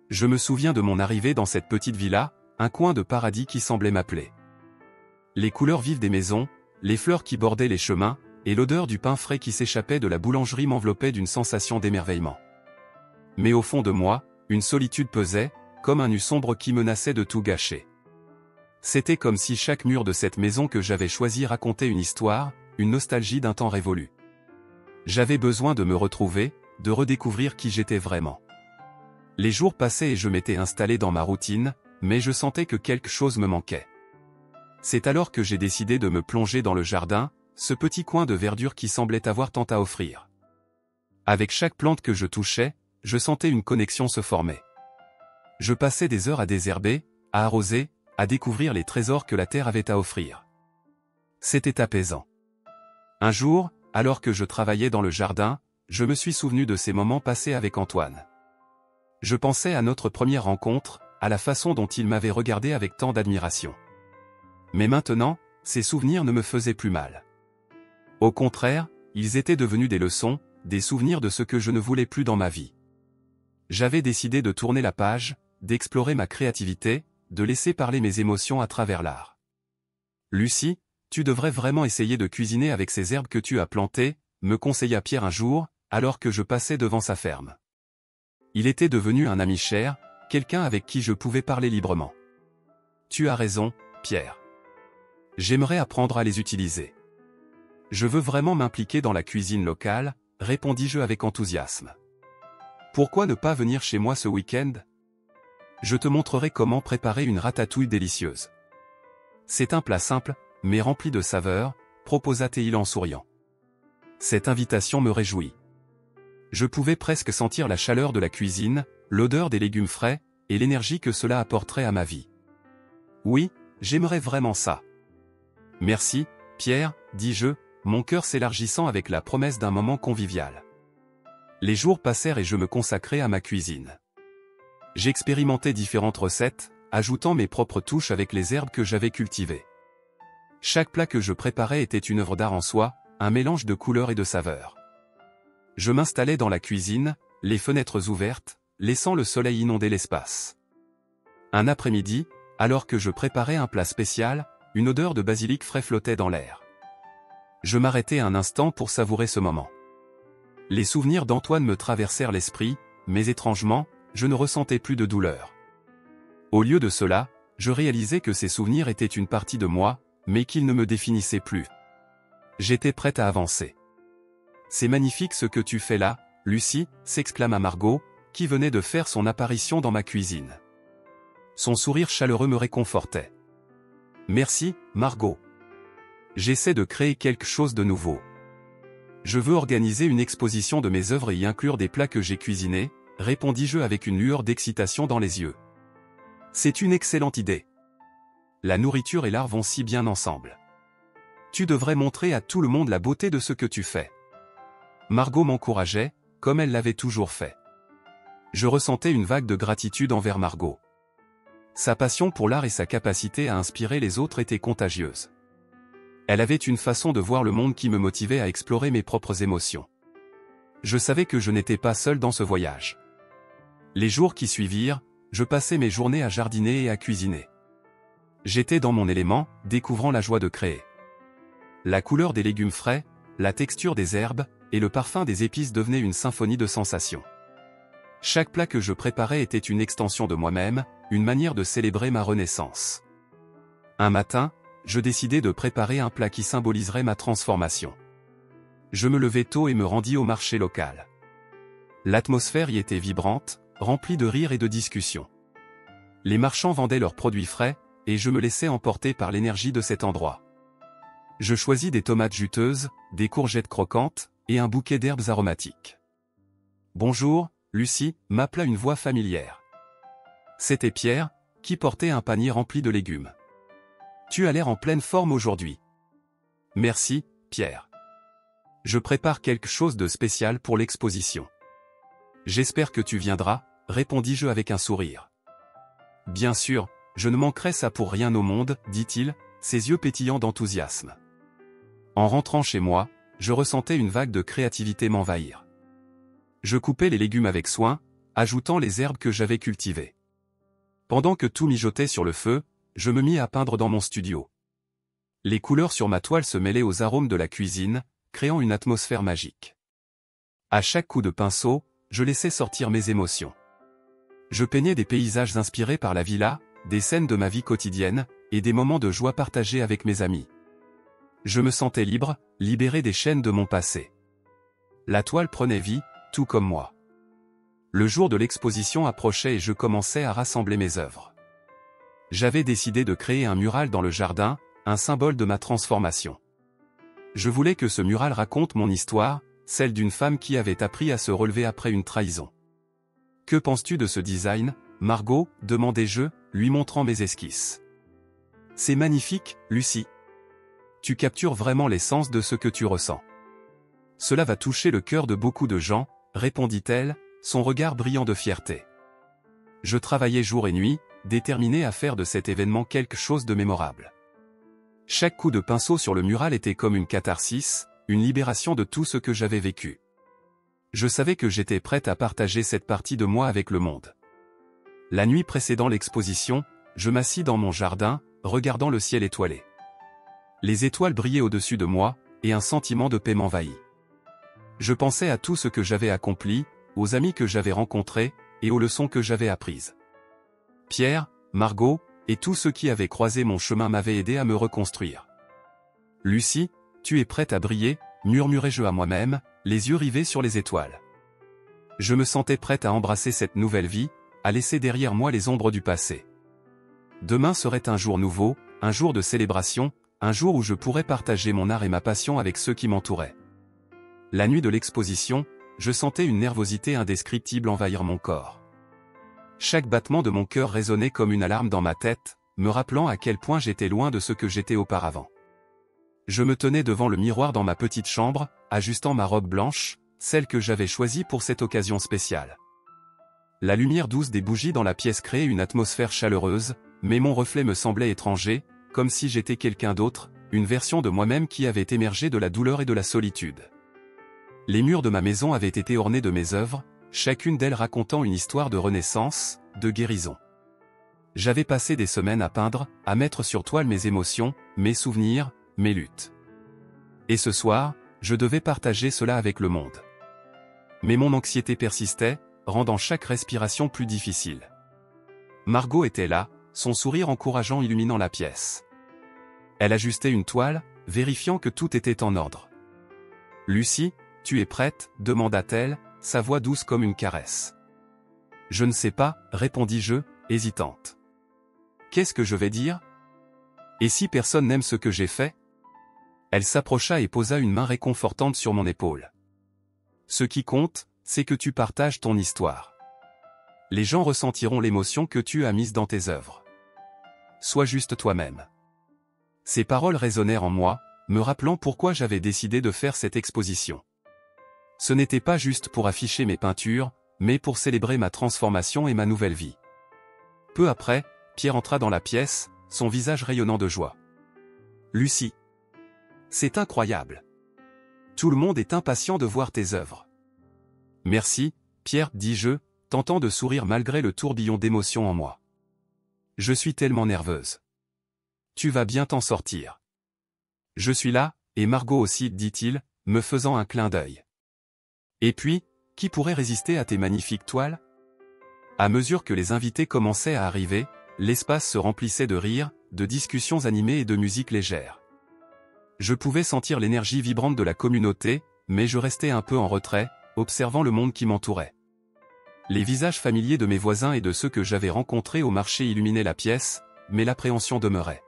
Je me souviens de mon arrivée dans cette petite villa, un coin de paradis qui semblait m'appeler. Les couleurs vives des maisons, les fleurs qui bordaient les chemins, et l'odeur du pain frais qui s'échappait de la boulangerie m'enveloppaient d'une sensation d'émerveillement. Mais au fond de moi, une solitude pesait, comme un nu sombre qui menaçait de tout gâcher. C'était comme si chaque mur de cette maison que j'avais choisi racontait une histoire, une nostalgie d'un temps révolu. J'avais besoin de me retrouver, de redécouvrir qui j'étais vraiment. Les jours passaient et je m'étais installé dans ma routine, mais je sentais que quelque chose me manquait. C'est alors que j'ai décidé de me plonger dans le jardin, ce petit coin de verdure qui semblait avoir tant à offrir. Avec chaque plante que je touchais, je sentais une connexion se former. Je passais des heures à désherber, à arroser, à découvrir les trésors que la terre avait à offrir. C'était apaisant. Un jour, alors que je travaillais dans le jardin, je me suis souvenu de ces moments passés avec Antoine. Je pensais à notre première rencontre, à la façon dont il m'avait regardé avec tant d'admiration. Mais maintenant, ces souvenirs ne me faisaient plus mal. Au contraire, ils étaient devenus des leçons, des souvenirs de ce que je ne voulais plus dans ma vie. J'avais décidé de tourner la page, d'explorer ma créativité, de laisser parler mes émotions à travers l'art. Lucie, tu devrais vraiment essayer de cuisiner avec ces herbes que tu as plantées, me conseilla Pierre un jour, alors que je passais devant sa ferme. Il était devenu un ami cher, quelqu'un avec qui je pouvais parler librement. Tu as raison, Pierre. J'aimerais apprendre à les utiliser. Je veux vraiment m'impliquer dans la cuisine locale, répondis-je avec enthousiasme. Pourquoi ne pas venir chez moi ce week-end? Je te montrerai comment préparer une ratatouille délicieuse. C'est un plat simple, mais rempli de saveurs, proposa Théil en souriant. Cette invitation me réjouit. Je pouvais presque sentir la chaleur de la cuisine, l'odeur des légumes frais, et l'énergie que cela apporterait à ma vie. Oui, j'aimerais vraiment ça. Merci, Pierre, dis-je, mon cœur s'élargissant avec la promesse d'un moment convivial. Les jours passèrent et je me consacrais à ma cuisine. J'expérimentais différentes recettes, ajoutant mes propres touches avec les herbes que j'avais cultivées. Chaque plat que je préparais était une œuvre d'art en soi, un mélange de couleurs et de saveurs. Je m'installais dans la cuisine, les fenêtres ouvertes, laissant le soleil inonder l'espace. Un après-midi, alors que je préparais un plat spécial, une odeur de basilic frais flottait dans l'air. Je m'arrêtai un instant pour savourer ce moment. Les souvenirs d'Antoine me traversèrent l'esprit, mais étrangement, je ne ressentais plus de douleur. Au lieu de cela, je réalisais que ces souvenirs étaient une partie de moi, mais qu'ils ne me définissaient plus. J'étais prête à avancer. « C'est magnifique ce que tu fais là, Lucie », s'exclama Margot, qui venait de faire son apparition dans ma cuisine. Son sourire chaleureux me réconfortait. « Merci, Margot. J'essaie de créer quelque chose de nouveau. Je veux organiser une exposition de mes œuvres et y inclure des plats que j'ai cuisinés, répondis-je avec une lueur d'excitation dans les yeux. C'est une excellente idée. La nourriture et l'art vont si bien ensemble. Tu devrais montrer à tout le monde la beauté de ce que tu fais. Margot m'encourageait, comme elle l'avait toujours fait. Je ressentais une vague de gratitude envers Margot. Sa passion pour l'art et sa capacité à inspirer les autres étaient contagieuses. Elle avait une façon de voir le monde qui me motivait à explorer mes propres émotions. Je savais que je n'étais pas seul dans ce voyage. Les jours qui suivirent, je passais mes journées à jardiner et à cuisiner. J'étais dans mon élément, découvrant la joie de créer. La couleur des légumes frais, la texture des herbes, et le parfum des épices devenaient une symphonie de sensations. Chaque plat que je préparais était une extension de moi-même, une manière de célébrer ma renaissance. Un matin, je décidai de préparer un plat qui symboliserait ma transformation. Je me levai tôt et me rendis au marché local. L'atmosphère y était vibrante, remplie de rires et de discussions. Les marchands vendaient leurs produits frais, et je me laissais emporter par l'énergie de cet endroit. Je choisis des tomates juteuses, des courgettes croquantes, et un bouquet d'herbes aromatiques. « Bonjour, Lucie », m'appela une voix familière. C'était Pierre, qui portait un panier rempli de légumes. « Tu as l'air en pleine forme aujourd'hui. »« Merci, Pierre. Je prépare quelque chose de spécial pour l'exposition. »« J'espère que tu viendras, » répondis-je avec un sourire. « Bien sûr, je ne manquerai ça pour rien au monde, » dit-il, ses yeux pétillants d'enthousiasme. En rentrant chez moi, je ressentais une vague de créativité m'envahir. Je coupais les légumes avec soin, ajoutant les herbes que j'avais cultivées. Pendant que tout mijotait sur le feu, je me mis à peindre dans mon studio. Les couleurs sur ma toile se mêlaient aux arômes de la cuisine, créant une atmosphère magique. À chaque coup de pinceau, je laissais sortir mes émotions. Je peignais des paysages inspirés par la villa, des scènes de ma vie quotidienne, et des moments de joie partagés avec mes amis. Je me sentais libre, libéré des chaînes de mon passé. La toile prenait vie, tout comme moi. Le jour de l'exposition approchait et je commençais à rassembler mes œuvres. J'avais décidé de créer un mural dans le jardin, un symbole de ma transformation. Je voulais que ce mural raconte mon histoire, celle d'une femme qui avait appris à se relever après une trahison. « Que penses-tu de ce design, Margot ?» demandai-je, lui montrant mes esquisses. « C'est magnifique, Lucie. Tu captures vraiment l'essence de ce que tu ressens. Cela va toucher le cœur de beaucoup de gens, » répondit-elle, son regard brillant de fierté. Je travaillais jour et nuit, déterminé à faire de cet événement quelque chose de mémorable. Chaque coup de pinceau sur le mural était comme une catharsis, une libération de tout ce que j'avais vécu. Je savais que j'étais prête à partager cette partie de moi avec le monde. La nuit précédant l'exposition, je m'assis dans mon jardin, regardant le ciel étoilé. Les étoiles brillaient au-dessus de moi, et un sentiment de paix m'envahit. Je pensais à tout ce que j'avais accompli, aux amis que j'avais rencontrés, et aux leçons que j'avais apprises. Pierre, Margot, et tous ceux qui avaient croisé mon chemin m'avaient aidé à me reconstruire. Lucie, tu es prête à briller, murmurai-je à moi-même, les yeux rivés sur les étoiles. Je me sentais prête à embrasser cette nouvelle vie, à laisser derrière moi les ombres du passé. Demain serait un jour nouveau, un jour de célébration, un jour où je pourrais partager mon art et ma passion avec ceux qui m'entouraient. La nuit de l'exposition, je sentais une nervosité indescriptible envahir mon corps. Chaque battement de mon cœur résonnait comme une alarme dans ma tête, me rappelant à quel point j'étais loin de ce que j'étais auparavant. Je me tenais devant le miroir dans ma petite chambre, ajustant ma robe blanche, celle que j'avais choisie pour cette occasion spéciale. La lumière douce des bougies dans la pièce créait une atmosphère chaleureuse, mais mon reflet me semblait étranger, comme si j'étais quelqu'un d'autre, une version de moi-même qui avait émergé de la douleur et de la solitude. Les murs de ma maison avaient été ornés de mes œuvres, chacune d'elles racontant une histoire de renaissance, de guérison. J'avais passé des semaines à peindre, à mettre sur toile mes émotions, mes souvenirs, mes luttes. Et ce soir, je devais partager cela avec le monde. Mais mon anxiété persistait, rendant chaque respiration plus difficile. Margot était là, son sourire encourageant illuminant la pièce. Elle ajustait une toile, vérifiant que tout était en ordre. « Lucie, tu es prête ?» demanda-t-elle, sa voix douce comme une caresse. « Je ne sais pas » répondis-je, hésitante. « Qu'est-ce que je vais dire? Et si personne n'aime ce que j'ai fait ?» Elle s'approcha et posa une main réconfortante sur mon épaule. « Ce qui compte, c'est que tu partages ton histoire. Les gens ressentiront l'émotion que tu as mise dans tes œuvres. Sois juste toi-même. » Ces paroles résonnèrent en moi, me rappelant pourquoi j'avais décidé de faire cette exposition. Ce n'était pas juste pour afficher mes peintures, mais pour célébrer ma transformation et ma nouvelle vie. Peu après, Pierre entra dans la pièce, son visage rayonnant de joie. « Lucie. C'est incroyable. Tout le monde est impatient de voir tes œuvres. » « Merci, Pierre, dis-je, tentant de sourire malgré le tourbillon d'émotions en moi. « Je suis tellement nerveuse. » « Tu vas bien t'en sortir. »« Je suis là, et Margot aussi, dit-il, me faisant un clin d'œil. »« Et puis, qui pourrait résister à tes magnifiques toiles ?» À mesure que les invités commençaient à arriver, l'espace se remplissait de rires, de discussions animées et de musique légère. Je pouvais sentir l'énergie vibrante de la communauté, mais je restais un peu en retrait, observant le monde qui m'entourait. Les visages familiers de mes voisins et de ceux que j'avais rencontrés au marché illuminaient la pièce, mais l'appréhension demeurait.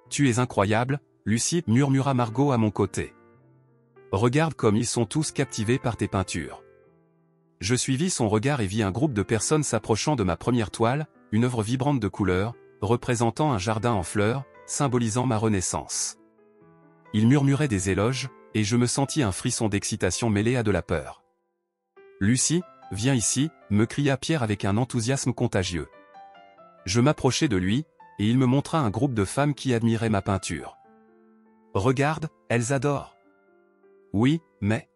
« Tu es incroyable, Lucie, » murmura Margot à mon côté. « Regarde comme ils sont tous captivés par tes peintures. » Je suivis son regard et vis un groupe de personnes s'approchant de ma première toile, une œuvre vibrante de couleurs, représentant un jardin en fleurs, symbolisant ma renaissance. Ils murmuraient des éloges, et je me sentis un frisson d'excitation mêlé à de la peur. « Lucie, viens ici » me cria Pierre avec un enthousiasme contagieux. Je m'approchai de lui, et il me montra un groupe de femmes qui admiraient ma peinture. « Regarde, elles adorent. »« Oui, mais... »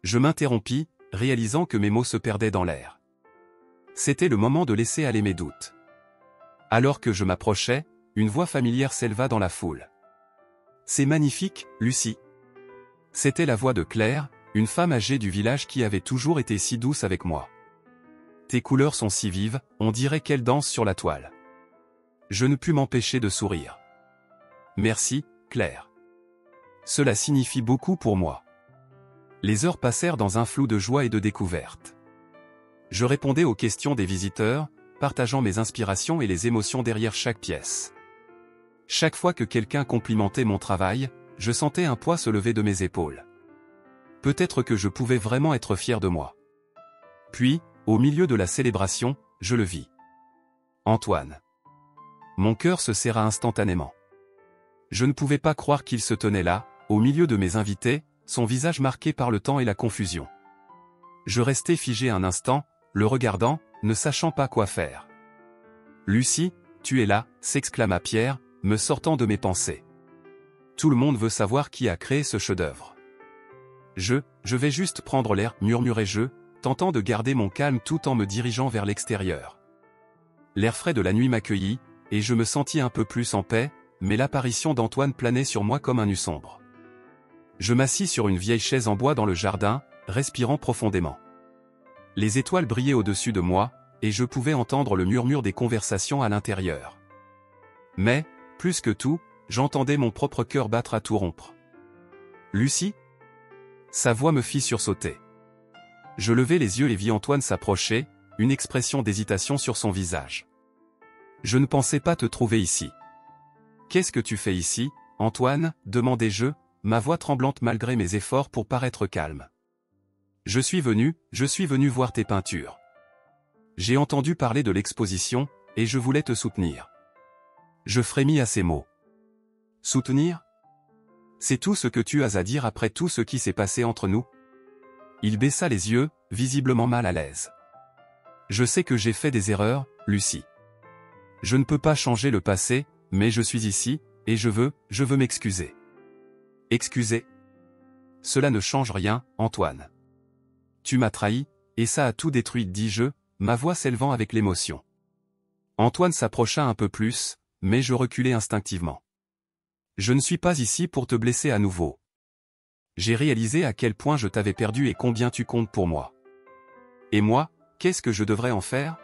Je m'interrompis, réalisant que mes mots se perdaient dans l'air. C'était le moment de laisser aller mes doutes. Alors que je m'approchais, une voix familière s'éleva dans la foule. « C'est magnifique, Lucie. » C'était la voix de Claire, une femme âgée du village qui avait toujours été si douce avec moi. « Tes couleurs sont si vives, on dirait qu'elles dansent sur la toile. » Je ne pus m'empêcher de sourire. « Merci, Claire. Cela signifie beaucoup pour moi. » Les heures passèrent dans un flou de joie et de découverte. Je répondais aux questions des visiteurs, partageant mes inspirations et les émotions derrière chaque pièce. Chaque fois que quelqu'un complimentait mon travail, je sentais un poids se lever de mes épaules. Peut-être que je pouvais vraiment être fier de moi. Puis, au milieu de la célébration, je le vis. Antoine. Mon cœur se serra instantanément. Je ne pouvais pas croire qu'il se tenait là, au milieu de mes invités, son visage marqué par le temps et la confusion. Je restai figé un instant, le regardant, ne sachant pas quoi faire. « Lucie, tu es là » s'exclama Pierre, me sortant de mes pensées. « Tout le monde veut savoir qui a créé ce chef-d'œuvre. »« Je vais juste prendre l'air » murmurai-je, tentant de garder mon calme tout en me dirigeant vers l'extérieur. L'air frais de la nuit m'accueillit, et je me sentis un peu plus en paix, mais l'apparition d'Antoine planait sur moi comme un nu sombre. Je m'assis sur une vieille chaise en bois dans le jardin, respirant profondément. Les étoiles brillaient au-dessus de moi, et je pouvais entendre le murmure des conversations à l'intérieur. Mais, plus que tout, j'entendais mon propre cœur battre à tout rompre. « Lucie ?» Sa voix me fit sursauter. Je levai les yeux et vis Antoine s'approcher, une expression d'hésitation sur son visage. « Je ne pensais pas te trouver ici. »« Qu'est-ce que tu fais ici, Antoine ?» demandai-je, ma voix tremblante malgré mes efforts pour paraître calme. « Je suis venu voir tes peintures. J'ai entendu parler de l'exposition, et je voulais te soutenir. » Je frémis à ces mots. « Soutenir ? C'est tout ce que tu as à dire après tout ce qui s'est passé entre nous ?» Il baissa les yeux, visiblement mal à l'aise. « Je sais que j'ai fait des erreurs, Lucie. Je ne peux pas changer le passé, mais je suis ici, et je veux m'excuser. » « Excuser ? Cela ne change rien, Antoine. Tu m'as trahi, et ça a tout détruit, dis-je, ma voix s'élevant avec l'émotion. Antoine s'approcha un peu plus, mais je reculai instinctivement. Je ne suis pas ici pour te blesser à nouveau. J'ai réalisé à quel point je t'avais perdu et combien tu comptes pour moi. Et moi, qu'est-ce que je devrais en faire ?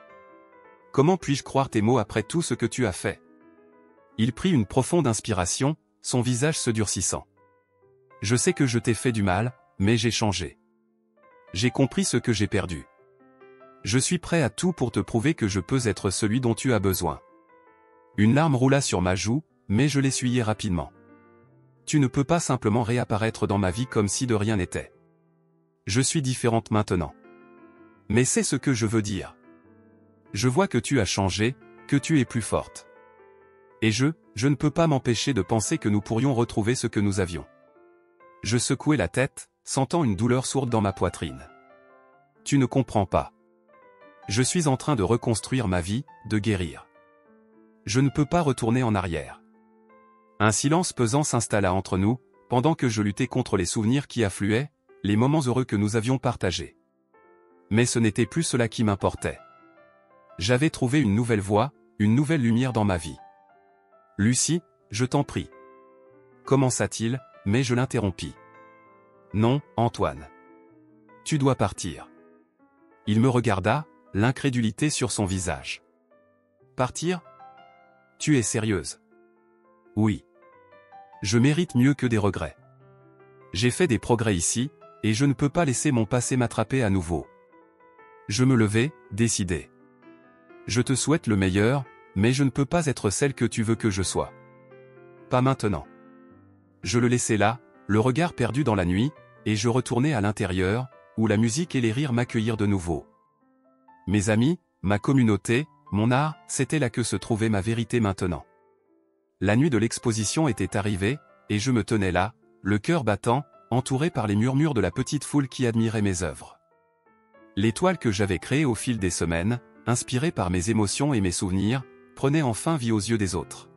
Comment puis-je croire tes mots après tout ce que tu as fait ? Il prit une profonde inspiration, son visage se durcissant. Je sais que je t'ai fait du mal, mais j'ai changé. J'ai compris ce que j'ai perdu. Je suis prêt à tout pour te prouver que je peux être celui dont tu as besoin. Une larme roula sur ma joue, mais je l'essuyai rapidement. Tu ne peux pas simplement réapparaître dans ma vie comme si de rien n'était. Je suis différente maintenant. Mais c'est ce que je veux dire. Je vois que tu as changé, que tu es plus forte. Et je ne peux pas m'empêcher de penser que nous pourrions retrouver ce que nous avions. Je secouai la tête, sentant une douleur sourde dans ma poitrine. Tu ne comprends pas. Je suis en train de reconstruire ma vie, de guérir. Je ne peux pas retourner en arrière. Un silence pesant s'installa entre nous, pendant que je luttais contre les souvenirs qui affluaient, les moments heureux que nous avions partagés. Mais ce n'était plus cela qui m'importait. J'avais trouvé une nouvelle voie, une nouvelle lumière dans ma vie. « Lucie, je t'en prie. » Commença-t-il, mais je l'interrompis. « Non, Antoine. Tu dois partir. » Il me regarda, l'incrédulité sur son visage. « Partir ? Tu es sérieuse ? » « Oui. Je mérite mieux que des regrets. J'ai fait des progrès ici, et je ne peux pas laisser mon passé m'attraper à nouveau. » Je me levai, décidé. « Je te souhaite le meilleur, mais je ne peux pas être celle que tu veux que je sois. Pas maintenant. » Je le laissai là, le regard perdu dans la nuit, et je retournai à l'intérieur, où la musique et les rires m'accueillirent de nouveau. Mes amis, ma communauté, mon art, c'était là que se trouvait ma vérité maintenant. La nuit de l'exposition était arrivée, et je me tenais là, le cœur battant, entouré par les murmures de la petite foule qui admirait mes œuvres. L'étoile que j'avais créée au fil des semaines, inspirée par mes émotions et mes souvenirs, prenait enfin vie aux yeux des autres.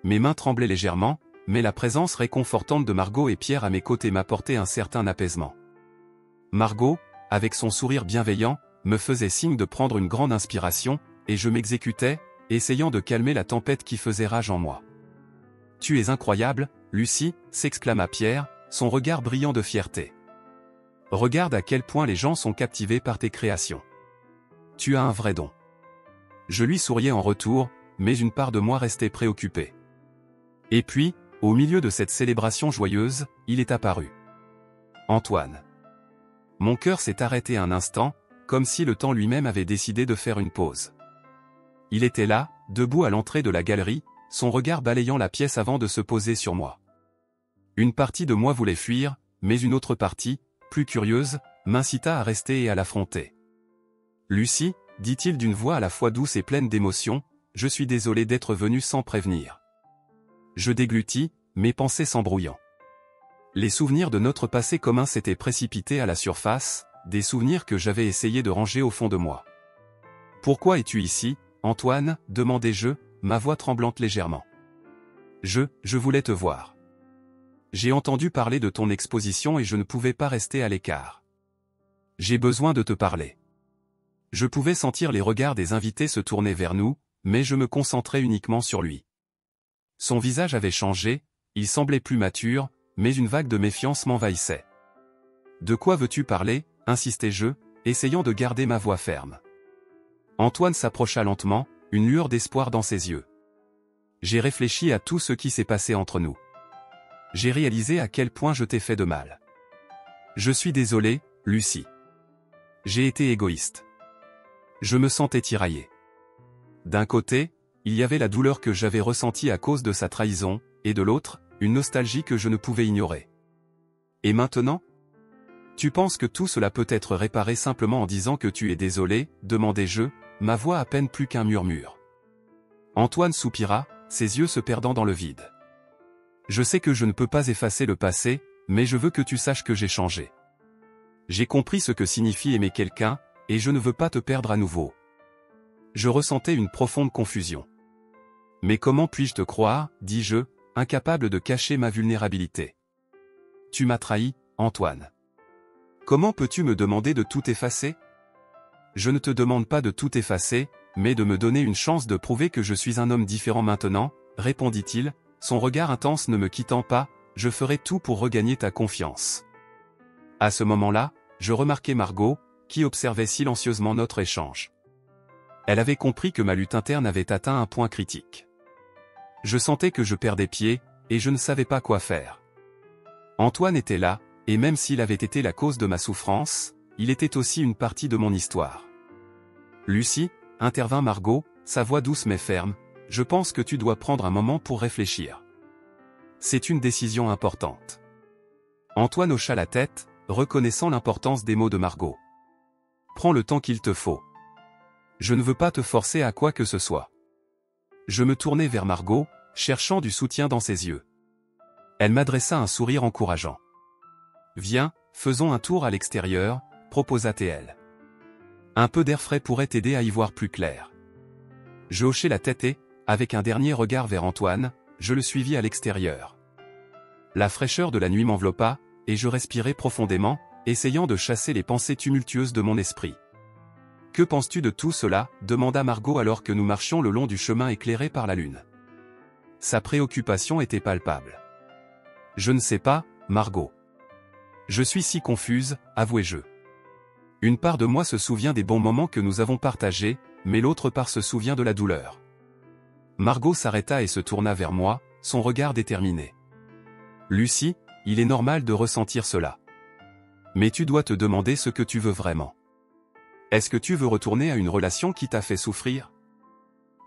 Mes mains tremblaient légèrement, mais la présence réconfortante de Margot et Pierre à mes côtés m'apportait un certain apaisement. Margot, avec son sourire bienveillant, me faisait signe de prendre une grande inspiration, et je m'exécutais, essayant de calmer la tempête qui faisait rage en moi. « Tu es incroyable, Lucie !» s'exclama Pierre, son regard brillant de fierté. « Regarde à quel point les gens sont captivés par tes créations. Tu as un vrai don. » Je lui souriais en retour, mais une part de moi restait préoccupée. Et puis, au milieu de cette célébration joyeuse, il est apparu. Antoine. Mon cœur s'est arrêté un instant, comme si le temps lui-même avait décidé de faire une pause. Il était là, debout à l'entrée de la galerie, son regard balayant la pièce avant de se poser sur moi. Une partie de moi voulait fuir, mais une autre partie, plus curieuse, m'incita à rester et à l'affronter. « Lucie, » dit-il d'une voix à la fois douce et pleine d'émotion, « je suis désolé d'être venu sans prévenir. » Je déglutis, mes pensées s'embrouillant. Les souvenirs de notre passé commun s'étaient précipités à la surface, des souvenirs que j'avais essayé de ranger au fond de moi. « Pourquoi es-tu ici, Antoine ?» demandai-je, ma voix tremblante légèrement. « Je voulais te voir. J'ai entendu parler de ton exposition et je ne pouvais pas rester à l'écart. J'ai besoin de te parler. » Je pouvais sentir les regards des invités se tourner vers nous, mais je me concentrais uniquement sur lui. Son visage avait changé, il semblait plus mature, mais une vague de méfiance m'envahissait. De quoi veux-tu parler, insistai-je, essayant de garder ma voix ferme. Antoine s'approcha lentement, une lueur d'espoir dans ses yeux. J'ai réfléchi à tout ce qui s'est passé entre nous. J'ai réalisé à quel point je t'ai fait de mal. Je suis désolé, Lucie. J'ai été égoïste. Je me sentais tiraillé. D'un côté, il y avait la douleur que j'avais ressentie à cause de sa trahison, et de l'autre, une nostalgie que je ne pouvais ignorer. Et maintenant? Tu penses que tout cela peut être réparé simplement en disant que tu es désolé, demandai-je, ma voix à peine plus qu'un murmure. Antoine soupira, ses yeux se perdant dans le vide. Je sais que je ne peux pas effacer le passé, mais je veux que tu saches que j'ai changé. J'ai compris ce que signifie aimer quelqu'un, et je ne veux pas te perdre à nouveau. Je ressentais une profonde confusion. Mais comment puis-je te croire, dis-je, incapable de cacher ma vulnérabilité. Tu m'as trahi, Antoine. Comment peux-tu me demander de tout effacer? Je ne te demande pas de tout effacer, mais de me donner une chance de prouver que je suis un homme différent maintenant, répondit-il, son regard intense ne me quittant pas, je ferai tout pour regagner ta confiance. À ce moment-là, je remarquai Margot, qui observait silencieusement notre échange. Elle avait compris que ma lutte interne avait atteint un point critique. Je sentais que je perdais pied, et je ne savais pas quoi faire. Antoine était là, et même s'il avait été la cause de ma souffrance, il était aussi une partie de mon histoire. Lucie, intervint Margot, sa voix douce mais ferme, je pense que tu dois prendre un moment pour réfléchir. C'est une décision importante. Antoine hocha la tête, reconnaissant l'importance des mots de Margot. Prends le temps qu'il te faut. Je ne veux pas te forcer à quoi que ce soit. Je me tournai vers Margot, cherchant du soutien dans ses yeux. Elle m'adressa un sourire encourageant. Viens, faisons un tour à l'extérieur, proposa-t-elle. Un peu d'air frais pourrait t'aider à y voir plus clair. Je hochai la tête et, avec un dernier regard vers Antoine, je le suivis à l'extérieur. La fraîcheur de la nuit m'enveloppa, et je respirai profondément, essayant de chasser les pensées tumultueuses de mon esprit. Que penses-tu de tout cela? Demanda Margot alors que nous marchions le long du chemin éclairé par la lune. Sa préoccupation était palpable. Je ne sais pas, Margot. Je suis si confuse, avouai-je. Une part de moi se souvient des bons moments que nous avons partagés, mais l'autre part se souvient de la douleur. Margot s'arrêta et se tourna vers moi, son regard déterminé. Lucie, il est normal de ressentir cela. Mais tu dois te demander ce que tu veux vraiment. Est-ce que tu veux retourner à une relation qui t'a fait souffrir?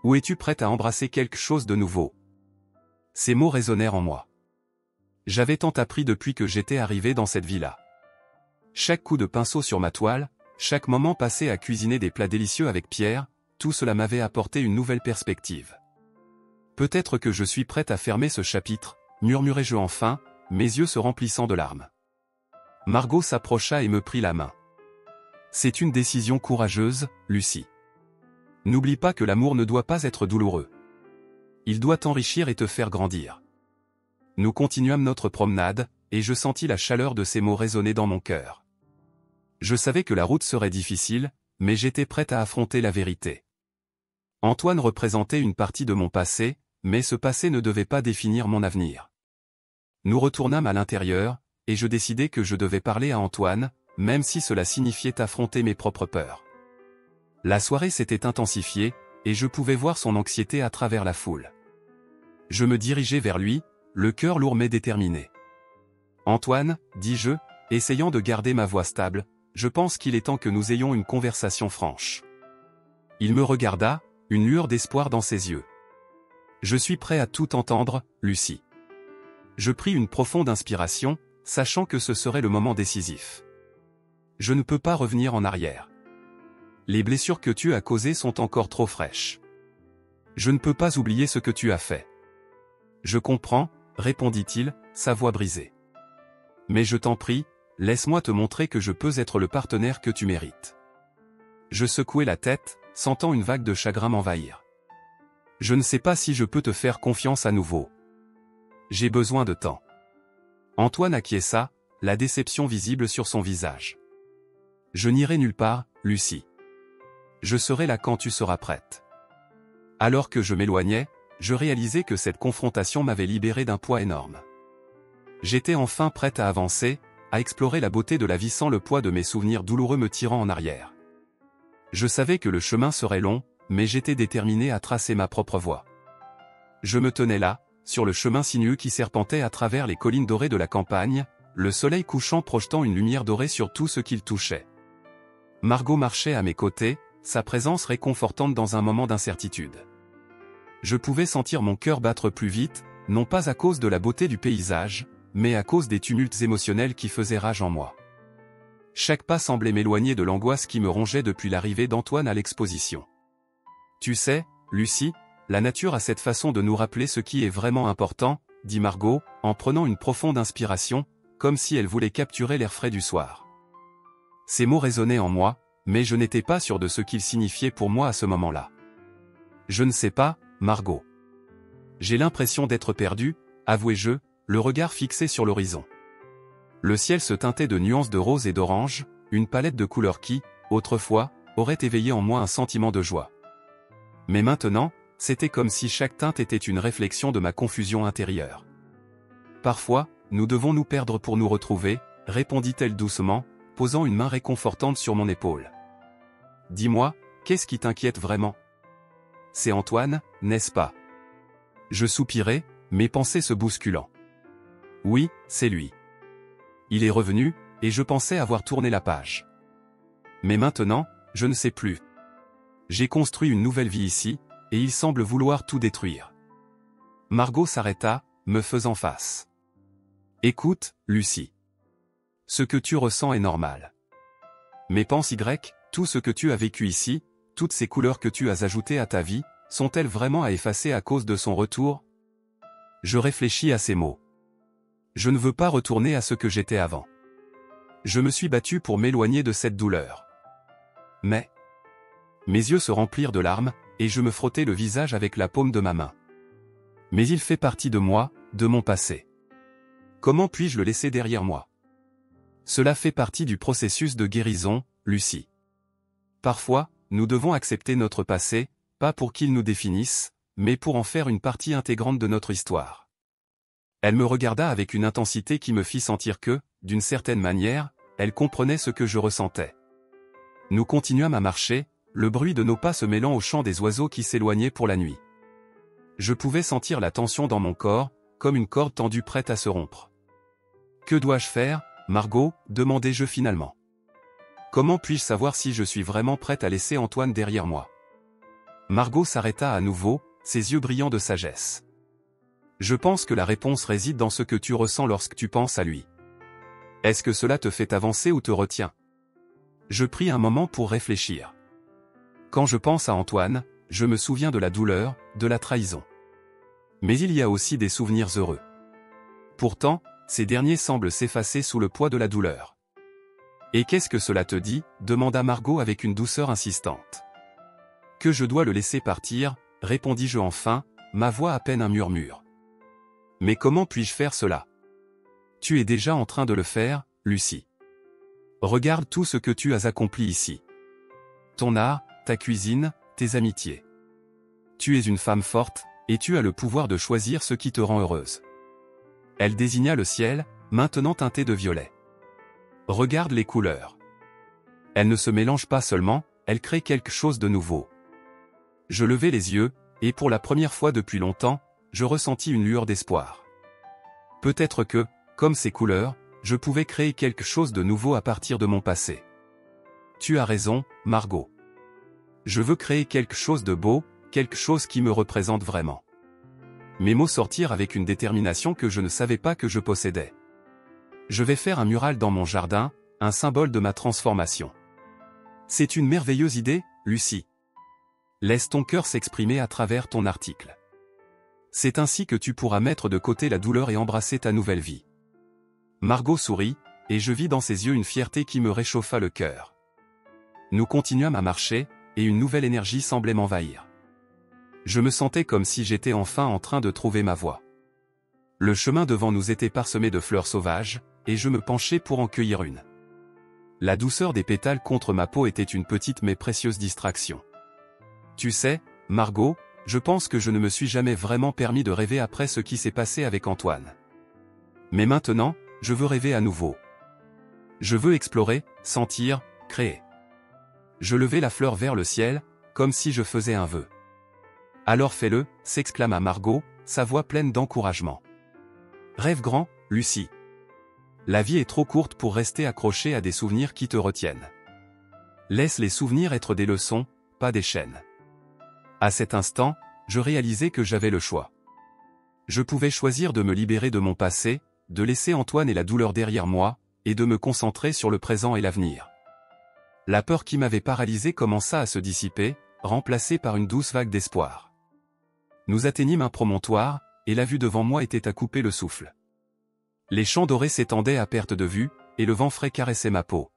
Ou es-tu prête à embrasser quelque chose de nouveau? Ces mots résonnèrent en moi. J'avais tant appris depuis que j'étais arrivé dans cette vie-là. Chaque coup de pinceau sur ma toile, chaque moment passé à cuisiner des plats délicieux avec Pierre, tout cela m'avait apporté une nouvelle perspective. Peut-être que je suis prête à fermer ce chapitre, murmurai-je enfin, mes yeux se remplissant de larmes. Margot s'approcha et me prit la main. C'est une décision courageuse, Lucie. N'oublie pas que l'amour ne doit pas être douloureux. Il doit t'enrichir et te faire grandir. Nous continuâmes notre promenade, et je sentis la chaleur de ces mots résonner dans mon cœur. Je savais que la route serait difficile, mais j'étais prête à affronter la vérité. Antoine représentait une partie de mon passé, mais ce passé ne devait pas définir mon avenir. Nous retournâmes à l'intérieur, et je décidai que je devais parler à Antoine, même si cela signifiait affronter mes propres peurs. La soirée s'était intensifiée, et je pouvais voir son anxiété à travers la foule. Je me dirigeai vers lui, le cœur lourd mais déterminé. Antoine, dis-je, essayant de garder ma voix stable, je pense qu'il est temps que nous ayons une conversation franche. Il me regarda, une lueur d'espoir dans ses yeux. Je suis prêt à tout entendre, Lucie. Je pris une profonde inspiration, sachant que ce serait le moment décisif. Je ne peux pas revenir en arrière. Les blessures que tu as causées sont encore trop fraîches. Je ne peux pas oublier ce que tu as fait. Je comprends, répondit-il, sa voix brisée. Mais je t'en prie, laisse-moi te montrer que je peux être le partenaire que tu mérites. Je secouai la tête, sentant une vague de chagrin m'envahir. Je ne sais pas si je peux te faire confiance à nouveau. J'ai besoin de temps. Antoine acquiesça, la déception visible sur son visage. Je n'irai nulle part, Lucie. Je serai là quand tu seras prête. Alors que je m'éloignais, je réalisais que cette confrontation m'avait libéré d'un poids énorme. J'étais enfin prête à avancer, à explorer la beauté de la vie sans le poids de mes souvenirs douloureux me tirant en arrière. Je savais que le chemin serait long, mais j'étais déterminé à tracer ma propre voie. Je me tenais là, sur le chemin sinueux qui serpentait à travers les collines dorées de la campagne, le soleil couchant projetant une lumière dorée sur tout ce qu'il touchait. Margot marchait à mes côtés, sa présence réconfortante dans un moment d'incertitude. Je pouvais sentir mon cœur battre plus vite, non pas à cause de la beauté du paysage, mais à cause des tumultes émotionnels qui faisaient rage en moi. Chaque pas semblait m'éloigner de l'angoisse qui me rongeait depuis l'arrivée d'Antoine à l'exposition. Tu sais, Lucie, la nature a cette façon de nous rappeler ce qui est vraiment important, dit Margot, en prenant une profonde inspiration, comme si elle voulait capturer l'air frais du soir. Ces mots résonnaient en moi, mais je n'étais pas sûr de ce qu'ils signifiaient pour moi à ce moment-là. Je ne sais pas, Margot. J'ai l'impression d'être perdu, avouai-je, le regard fixé sur l'horizon. Le ciel se teintait de nuances de rose et d'orange, une palette de couleurs qui, autrefois, aurait éveillé en moi un sentiment de joie. Mais maintenant, c'était comme si chaque teinte était une réflexion de ma confusion intérieure. Parfois, nous devons nous perdre pour nous retrouver, répondit-elle doucement, posant une main réconfortante sur mon épaule. Dis-moi, qu'est-ce qui t'inquiète vraiment? C'est Antoine, n'est-ce pas? Je soupirai, mes pensées se bousculant. Oui, c'est lui. Il est revenu, et je pensais avoir tourné la page. Mais maintenant, je ne sais plus. J'ai construit une nouvelle vie ici, et il semble vouloir tout détruire. Margot s'arrêta, me faisant face. Écoute, Lucie. Ce que tu ressens est normal. Mais pense tout ce que tu as vécu ici, toutes ces couleurs que tu as ajoutées à ta vie, sont-elles vraiment à effacer à cause de son retour? Je réfléchis à ces mots. Je ne veux pas retourner à ce que j'étais avant. Je me suis battu pour m'éloigner de cette douleur. Mais... Mes yeux se remplirent de larmes, et je me frottais le visage avec la paume de ma main. Mais il fait partie de moi, de mon passé. Comment puis-je le laisser derrière moi? Cela fait partie du processus de guérison, Lucie. Parfois, nous devons accepter notre passé, pas pour qu'il nous définisse, mais pour en faire une partie intégrante de notre histoire. Elle me regarda avec une intensité qui me fit sentir que, d'une certaine manière, elle comprenait ce que je ressentais. Nous continuâmes à marcher, le bruit de nos pas se mêlant au chant des oiseaux qui s'éloignaient pour la nuit. Je pouvais sentir la tension dans mon corps, comme une corde tendue prête à se rompre. Que dois-je faire, Margot, demandai-je finalement. Comment puis-je savoir si je suis vraiment prête à laisser Antoine derrière moi? Margot s'arrêta à nouveau, ses yeux brillants de sagesse. Je pense que la réponse réside dans ce que tu ressens lorsque tu penses à lui. Est-ce que cela te fait avancer ou te retient? Je pris un moment pour réfléchir. Quand je pense à Antoine, je me souviens de la douleur, de la trahison. Mais il y a aussi des souvenirs heureux. Pourtant, ces derniers semblent s'effacer sous le poids de la douleur. Et qu'est-ce que cela te dit? Demanda Margot avec une douceur insistante. Que je dois le laisser partir, répondis-je enfin, ma voix à peine un murmure. Mais comment puis-je faire cela? Tu es déjà en train de le faire, Lucie. Regarde tout ce que tu as accompli ici. Ton art, ta cuisine, tes amitiés. Tu es une femme forte, et tu as le pouvoir de choisir ce qui te rend heureuse. Elle désigna le ciel, maintenant teinté de violet. Regarde les couleurs. Elles ne se mélangent pas seulement, elles créent quelque chose de nouveau. Je levai les yeux, et pour la première fois depuis longtemps, je ressentis une lueur d'espoir. Peut-être que, comme ces couleurs, je pouvais créer quelque chose de nouveau à partir de mon passé. Tu as raison, Margot. Je veux créer quelque chose de beau, quelque chose qui me représente vraiment. Mes mots sortirent avec une détermination que je ne savais pas que je possédais. Je vais faire un mural dans mon jardin, un symbole de ma transformation. C'est une merveilleuse idée, Lucie. Laisse ton cœur s'exprimer à travers ton article. C'est ainsi que tu pourras mettre de côté la douleur et embrasser ta nouvelle vie. Margot sourit, et je vis dans ses yeux une fierté qui me réchauffa le cœur. Nous continuâmes à marcher, et une nouvelle énergie semblait m'envahir. Je me sentais comme si j'étais enfin en train de trouver ma voie. Le chemin devant nous était parsemé de fleurs sauvages, et je me penchai pour en cueillir une. La douceur des pétales contre ma peau était une petite mais précieuse distraction. Tu sais, Margot, Je pense que je ne me suis jamais vraiment permis de rêver après ce qui s'est passé avec Antoine. Mais maintenant, je veux rêver à nouveau. Je veux explorer, sentir, créer. Je levai la fleur vers le ciel, comme si je faisais un vœu. Alors fais-le, s'exclama Margot, sa voix pleine d'encouragement. Rêve grand, Lucie. La vie est trop courte pour rester accrochée à des souvenirs qui te retiennent. Laisse les souvenirs être des leçons, pas des chaînes. À cet instant, je réalisais que j'avais le choix. Je pouvais choisir de me libérer de mon passé, de laisser Antoine et la douleur derrière moi, et de me concentrer sur le présent et l'avenir. La peur qui m'avait paralysé commença à se dissiper, remplacée par une douce vague d'espoir. Nous atteignîmes un promontoire, et la vue devant moi était à couper le souffle. Les champs dorés s'étendaient à perte de vue, et le vent frais caressait ma peau.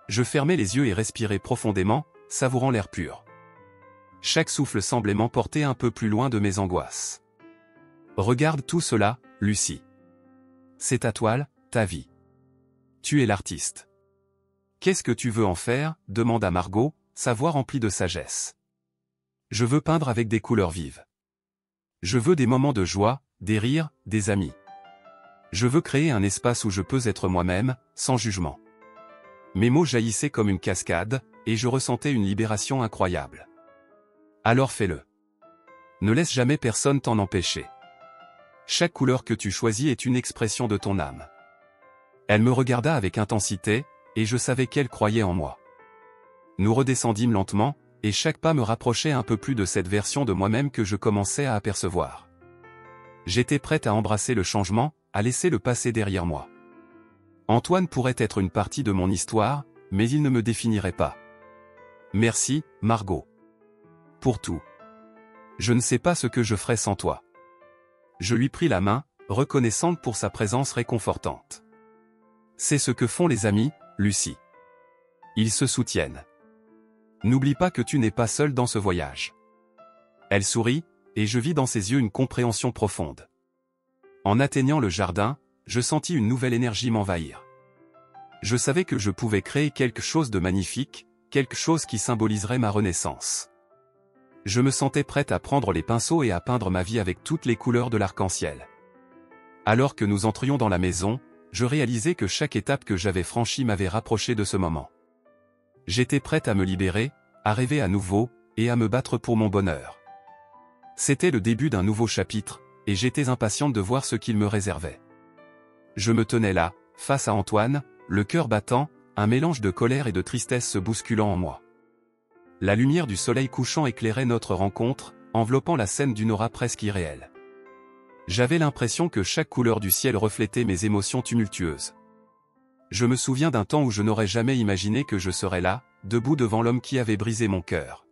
Je fermai les yeux et respirai profondément, savourant l'air pur. Chaque souffle semblait m'emporter un peu plus loin de mes angoisses. Regarde tout cela, Lucie. C'est ta toile, ta vie. Tu es l'artiste. Qu'est-ce que tu veux en faire, demanda Margot, sa voix remplie de sagesse. Je veux peindre avec des couleurs vives. Je veux des moments de joie, des rires, des amis. Je veux créer un espace où je peux être moi-même, sans jugement. Mes mots jaillissaient comme une cascade, et je ressentais une libération incroyable. Alors fais-le. Ne laisse jamais personne t'en empêcher. Chaque couleur que tu choisis est une expression de ton âme. Elle me regarda avec intensité, et je savais qu'elle croyait en moi. Nous redescendîmes lentement, et chaque pas me rapprochait un peu plus de cette version de moi-même que je commençais à apercevoir. J'étais prête à embrasser le changement, à laisser le passé derrière moi. Antoine pourrait être une partie de mon histoire, mais il ne me définirait pas. Merci, Margot. Pour tout. Je ne sais pas ce que je ferais sans toi. Je lui pris la main, reconnaissante pour sa présence réconfortante. C'est ce que font les amis, Lucie. Ils se soutiennent. N'oublie pas que tu n'es pas seule dans ce voyage. Elle sourit, et je vis dans ses yeux une compréhension profonde. En atteignant le jardin, je sentis une nouvelle énergie m'envahir. Je savais que je pouvais créer quelque chose de magnifique, quelque chose qui symboliserait ma renaissance. Je me sentais prête à prendre les pinceaux et à peindre ma vie avec toutes les couleurs de l'arc-en-ciel. Alors que nous entrions dans la maison, je réalisais que chaque étape que j'avais franchie m'avait rapproché de ce moment. J'étais prête à me libérer, à rêver à nouveau, et à me battre pour mon bonheur. C'était le début d'un nouveau chapitre, et j'étais impatiente de voir ce qu'il me réservait. Je me tenais là, face à Antoine, le cœur battant, un mélange de colère et de tristesse se bousculant en moi. La lumière du soleil couchant éclairait notre rencontre, enveloppant la scène d'une aura presque irréelle. J'avais l'impression que chaque couleur du ciel reflétait mes émotions tumultueuses. Je me souviens d'un temps où je n'aurais jamais imaginé que je serais là, debout devant l'homme qui avait brisé mon cœur.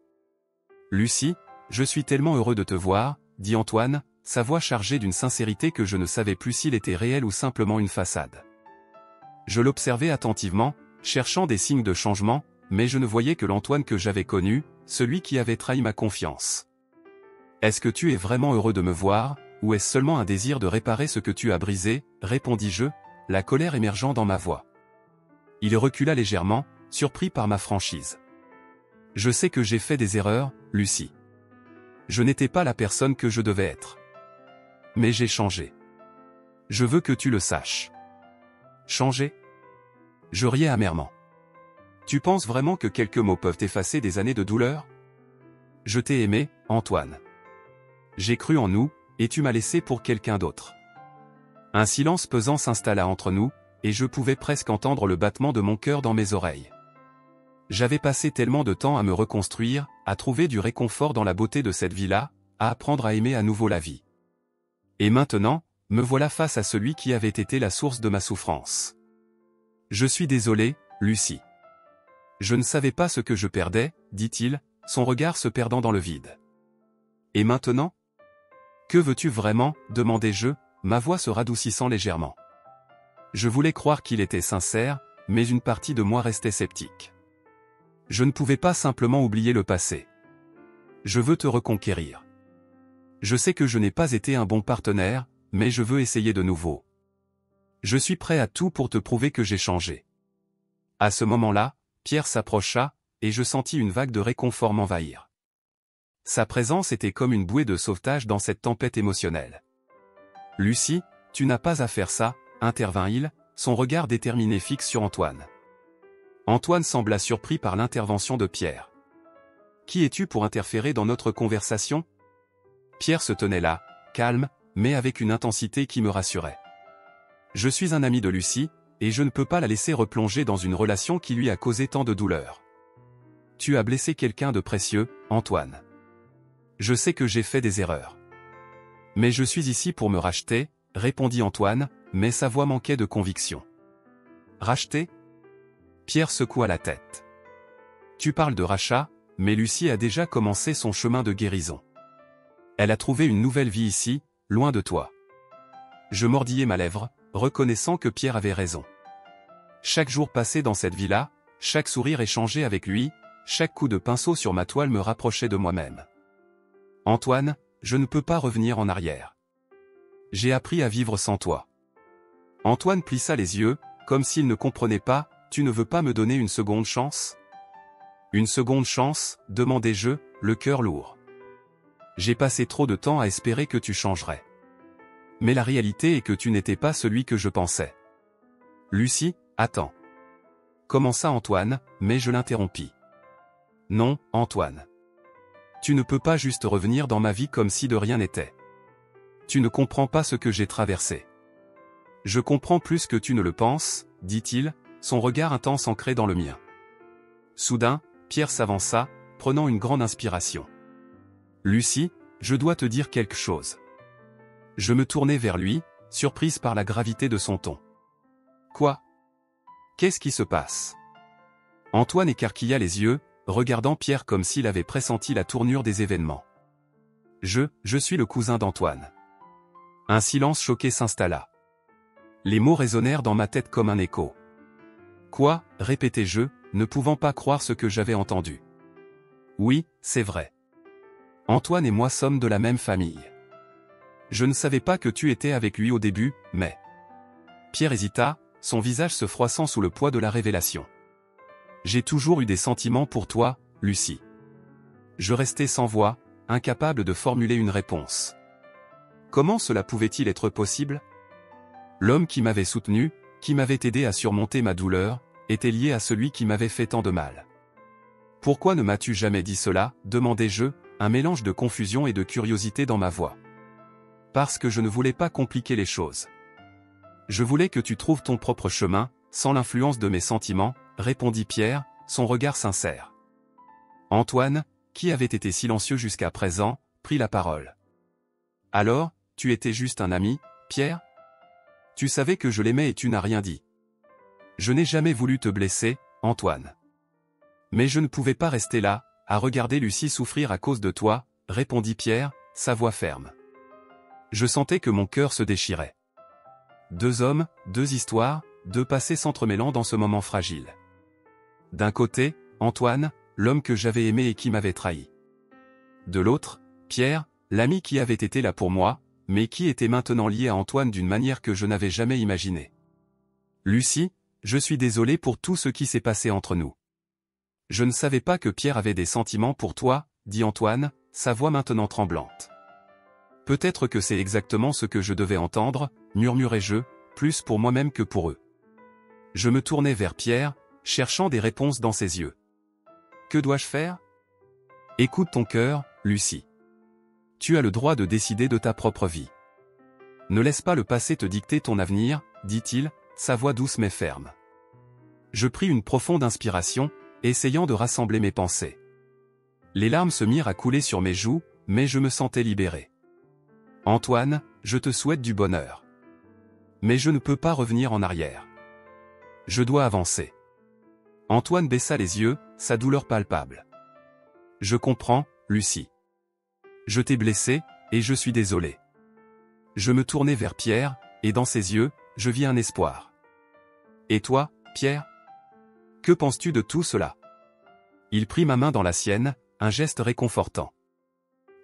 Lucie, je suis tellement heureux de te voir, dit Antoine, sa voix chargée d'une sincérité que je ne savais plus s'il était réel ou simplement une façade. Je l'observais attentivement, cherchant des signes de changement, mais je ne voyais que l'Antoine que j'avais connu, celui qui avait trahi ma confiance. Est-ce que tu es vraiment heureux de me voir, ou est-ce seulement un désir de réparer ce que tu as brisé, répondis-je, la colère émergeant dans ma voix. Il recula légèrement, surpris par ma franchise. Je sais que j'ai fait des erreurs, Lucie. Je n'étais pas la personne que je devais être. Mais j'ai changé. Je veux que tu le saches. Changer? Je riais amèrement. Tu penses vraiment que quelques mots peuvent effacer des années de douleur? Je t'ai aimé, Antoine. J'ai cru en nous, et tu m'as laissé pour quelqu'un d'autre. Un silence pesant s'installa entre nous, et je pouvais presque entendre le battement de mon cœur dans mes oreilles. J'avais passé tellement de temps à me reconstruire, à trouver du réconfort dans la beauté de cette vie-là, à apprendre à aimer à nouveau la vie. Et maintenant, me voilà face à celui qui avait été la source de ma souffrance. Je suis désolé, Lucie. Je ne savais pas ce que je perdais, dit-il, son regard se perdant dans le vide. Et maintenant? Que veux-tu vraiment, demandai-je, ma voix se radoucissant légèrement. Je voulais croire qu'il était sincère, mais une partie de moi restait sceptique. Je ne pouvais pas simplement oublier le passé. Je veux te reconquérir. Je sais que je n'ai pas été un bon partenaire, mais je veux essayer de nouveau. Je suis prêt à tout pour te prouver que j'ai changé. À ce moment-là, Pierre s'approcha, et je sentis une vague de réconfort m'envahir. Sa présence était comme une bouée de sauvetage dans cette tempête émotionnelle. « Lucie, tu n'as pas à faire ça, » intervint-il, son regard déterminé fixe sur Antoine. Antoine sembla surpris par l'intervention de Pierre. « Qui es-tu pour interférer dans notre conversation ?» Pierre se tenait là, calme, mais avec une intensité qui me rassurait. « Je suis un ami de Lucie, et je ne peux pas la laisser replonger dans une relation qui lui a causé tant de douleur. Tu as blessé quelqu'un de précieux, Antoine. Je sais que j'ai fait des erreurs. Mais je suis ici pour me racheter, » répondit Antoine, mais sa voix manquait de conviction. « Racheter ?» Pierre secoua la tête. « Tu parles de rachat, mais Lucie a déjà commencé son chemin de guérison. Elle a trouvé une nouvelle vie ici, loin de toi. » Je mordillai ma lèvre, reconnaissant que Pierre avait raison. Chaque jour passé dans cette villa, chaque sourire échangé avec lui, chaque coup de pinceau sur ma toile me rapprochait de moi-même. « Antoine, je ne peux pas revenir en arrière. J'ai appris à vivre sans toi. » Antoine plissa les yeux, comme s'il ne comprenait pas. « Tu ne veux pas me donner une seconde chance ?» Une seconde chance, demandai-je, le cœur lourd. J'ai passé trop de temps à espérer que tu changerais. Mais la réalité est que tu n'étais pas celui que je pensais. Lucie, attends. Commença Antoine, mais je l'interrompis. Non, Antoine. Tu ne peux pas juste revenir dans ma vie comme si de rien n'était. Tu ne comprends pas ce que j'ai traversé. Je comprends plus que tu ne le penses, dit-il, son regard intense ancré dans le mien. Soudain, Pierre s'avança, prenant une grande inspiration. Lucie, je dois te dire quelque chose. Je me tournai vers lui, surprise par la gravité de son ton. Quoi? Qu'est-ce qui se passe? Antoine écarquilla les yeux, regardant Pierre comme s'il avait pressenti la tournure des événements. Je suis le cousin d'Antoine. Un silence choqué s'installa. Les mots résonnèrent dans ma tête comme un écho. Quoi, répétai-je, ne pouvant pas croire ce que j'avais entendu. Oui, c'est vrai. Antoine et moi sommes de la même famille. Je ne savais pas que tu étais avec lui au début, mais... Pierre hésita, son visage se froissant sous le poids de la révélation. J'ai toujours eu des sentiments pour toi, Lucie. Je restais sans voix, incapable de formuler une réponse. Comment cela pouvait-il être possible? L'homme qui m'avait soutenu, qui m'avait aidé à surmonter ma douleur, était lié à celui qui m'avait fait tant de mal. Pourquoi ne m'as-tu jamais dit cela, demandai-je, un mélange de confusion et de curiosité dans ma voix. Parce que je ne voulais pas compliquer les choses. Je voulais que tu trouves ton propre chemin, sans l'influence de mes sentiments, répondit Pierre, son regard sincère. Antoine, qui avait été silencieux jusqu'à présent, prit la parole. Alors, tu étais juste un ami, Pierre? Tu savais que je l'aimais et tu n'as rien dit. Je n'ai jamais voulu te blesser, Antoine. Mais je ne pouvais pas rester là, à regarder Lucie souffrir à cause de toi, répondit Pierre, sa voix ferme. Je sentais que mon cœur se déchirait. Deux hommes, deux histoires, deux passés s'entremêlant dans ce moment fragile. D'un côté, Antoine, l'homme que j'avais aimé et qui m'avait trahi. De l'autre, Pierre, l'ami qui avait été là pour moi, mais qui était maintenant lié à Antoine d'une manière que je n'avais jamais imaginée. Lucie, je suis désolé pour tout ce qui s'est passé entre nous. Je ne savais pas que Pierre avait des sentiments pour toi, dit Antoine, sa voix maintenant tremblante. Peut-être que c'est exactement ce que je devais entendre, murmurai-je, plus pour moi-même que pour eux. Je me tournai vers Pierre, cherchant des réponses dans ses yeux. Que dois-je faire? Écoute ton cœur, Lucie. Tu as le droit de décider de ta propre vie. Ne laisse pas le passé te dicter ton avenir, dit-il, sa voix douce mais ferme. Je pris une profonde inspiration, essayant de rassembler mes pensées. Les larmes se mirent à couler sur mes joues, mais je me sentais libéré. Antoine, je te souhaite du bonheur. Mais je ne peux pas revenir en arrière. Je dois avancer. Antoine baissa les yeux, sa douleur palpable. Je comprends, Lucie. Je t'ai blessé, et je suis désolé. Je me tournai vers Pierre, et dans ses yeux, je vis un espoir. Et toi, Pierre? Que penses-tu de tout cela? Il prit ma main dans la sienne, un geste réconfortant.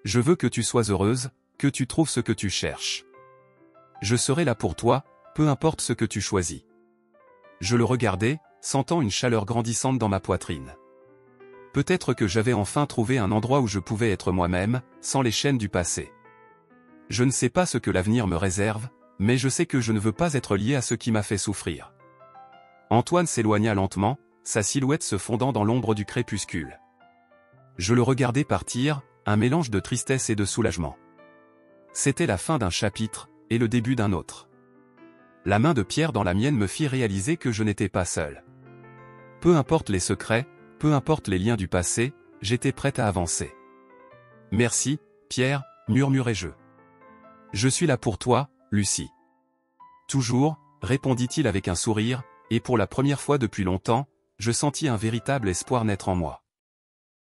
Je veux que tu sois heureuse, que tu trouves ce que tu cherches. Je serai là pour toi, peu importe ce que tu choisis. Je le regardai, sentant une chaleur grandissante dans ma poitrine. Peut-être que j'avais enfin trouvé un endroit où je pouvais être moi-même, sans les chaînes du passé. Je ne sais pas ce que l'avenir me réserve, mais je sais que je ne veux pas être lié à ce qui m'a fait souffrir. Antoine s'éloigna lentement, sa silhouette se fondant dans l'ombre du crépuscule. Je le regardais partir, un mélange de tristesse et de soulagement. C'était la fin d'un chapitre, et le début d'un autre. La main de Pierre dans la mienne me fit réaliser que je n'étais pas seul. Peu importe les secrets, peu importe les liens du passé, j'étais prête à avancer. « Merci, Pierre », murmurai-je. « Je suis là pour toi, Lucie. »« Toujours », répondit-il avec un sourire, et pour la première fois depuis longtemps, je sentis un véritable espoir naître en moi.